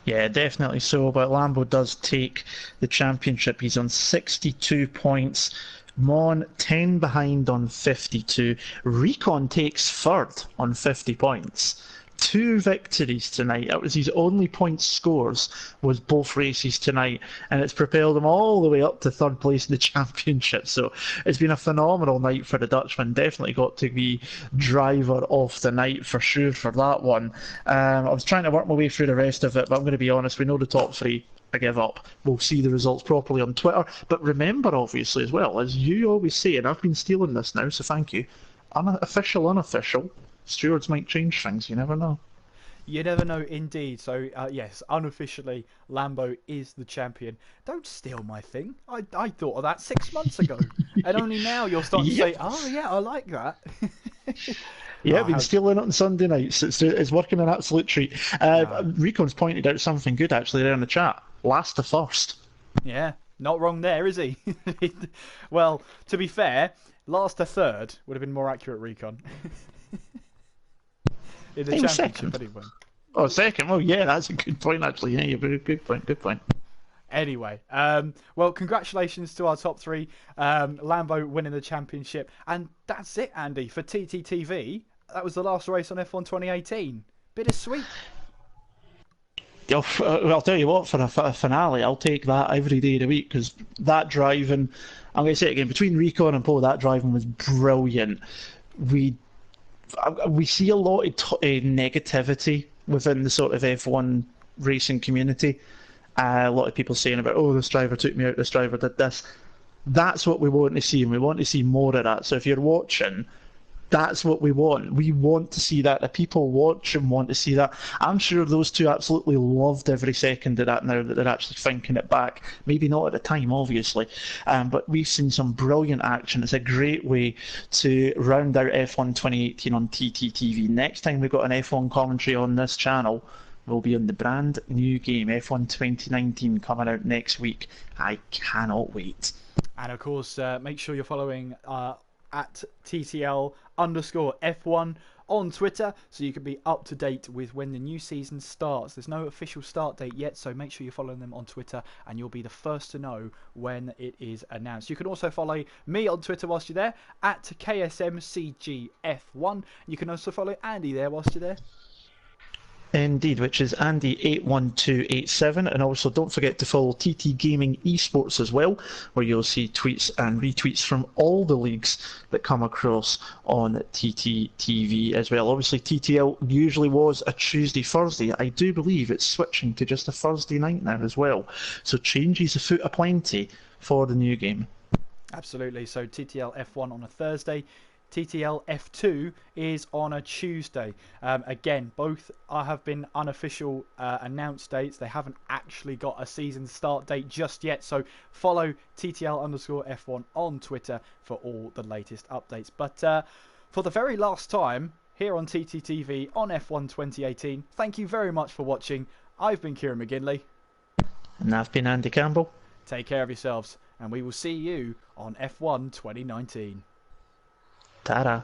Yeah, definitely so, but Lambo does take the championship. He's on 62 points. Mon 10 behind on 52. Recon takes 3rd on 50 points. 2 victories tonight. That was his only point scores, was both races tonight, and it's propelled him all the way up to 3rd place in the championship. So it's been a phenomenal night for the Dutchman. Definitely got to be driver of the night for sure for that one. I was trying to work my way through the rest of it, but I'm going to be honest, we know the top 3. I give up. We'll see the results properly on Twitter. But remember, obviously, as well, as you always say, and I've been stealing this now, so thank you, unofficial, stewards might change things, you never know. You never know, indeed. So, yes, unofficially, Lambo is the champion. Don't steal my thing. I thought of that 6 months ago. And only now you're starting to say, oh, yeah, I like that. Yeah, I've been stealing it on Sunday nights. It's working an absolute treat. Recon's pointed out something good, actually, there in the chat. Last to first. Yeah, not wrong there, is he? Well, to be fair, last to third would have been more accurate, Recon. In the championship, anyway. Oh, second. Oh, yeah, that's a good point, actually. Yeah, good point. Anyway, well, congratulations to our top 3. Lambo winning the championship. And that's it, Andy, for TTTV. That was the last race on F1 2018. Bittersweet. I'll tell you what, for a finale, I'll take that every day of the week, because that driving, I'm going to say it again, between Recon and Poe, that driving was brilliant. We see a lot of negativity within the sort of F1 racing community. A lot of people saying about, oh, this driver took me out, this driver did this. That's what we want to see, and we want to see more of that. So if you're watching, that's what we want. We want to see that. The people watching want to see that. I'm sure those two absolutely loved every second of that now that they're actually thinking it back. Maybe not at the time, obviously. But we've seen some brilliant action. It's a great way to round out F1 2018 on TTTV. Next time we've got an F1 commentary on this channel, we'll be on the brand new game, F1 2019, coming out next week. I cannot wait. And of course, make sure you're following at TTL_F1 on Twitter, so you can be up to date with when the new season starts. There's no official start date yet, so make sure you're following them on Twitter, and you'll be the first to know when it is announced. You can also follow me on Twitter whilst you're there, at KSMCGF1. You can also follow Andy there whilst you're there. Indeed, which is Andy81287, and also don't forget to follow TTGaming Esports as well, where you'll see tweets and retweets from all the leagues that come across on TTTV as well. Obviously, TTL usually was a Tuesday-Thursday. I do believe it's switching to just a Thursday night now as well, so changes afoot aplenty for the new game. Absolutely. So TTL F1 on a Thursday, TTL F2 is on a Tuesday. Again, both have been unofficial announced dates. They haven't actually got a season start date just yet. So follow TTL_F1 on Twitter for all the latest updates. But for the very last time here on TTTV on F1 2018, thank you very much for watching. I've been Kieran McGinley. And I've been Andy Campbell. Take care of yourselves, and we will see you on F1 2019. Ta-da.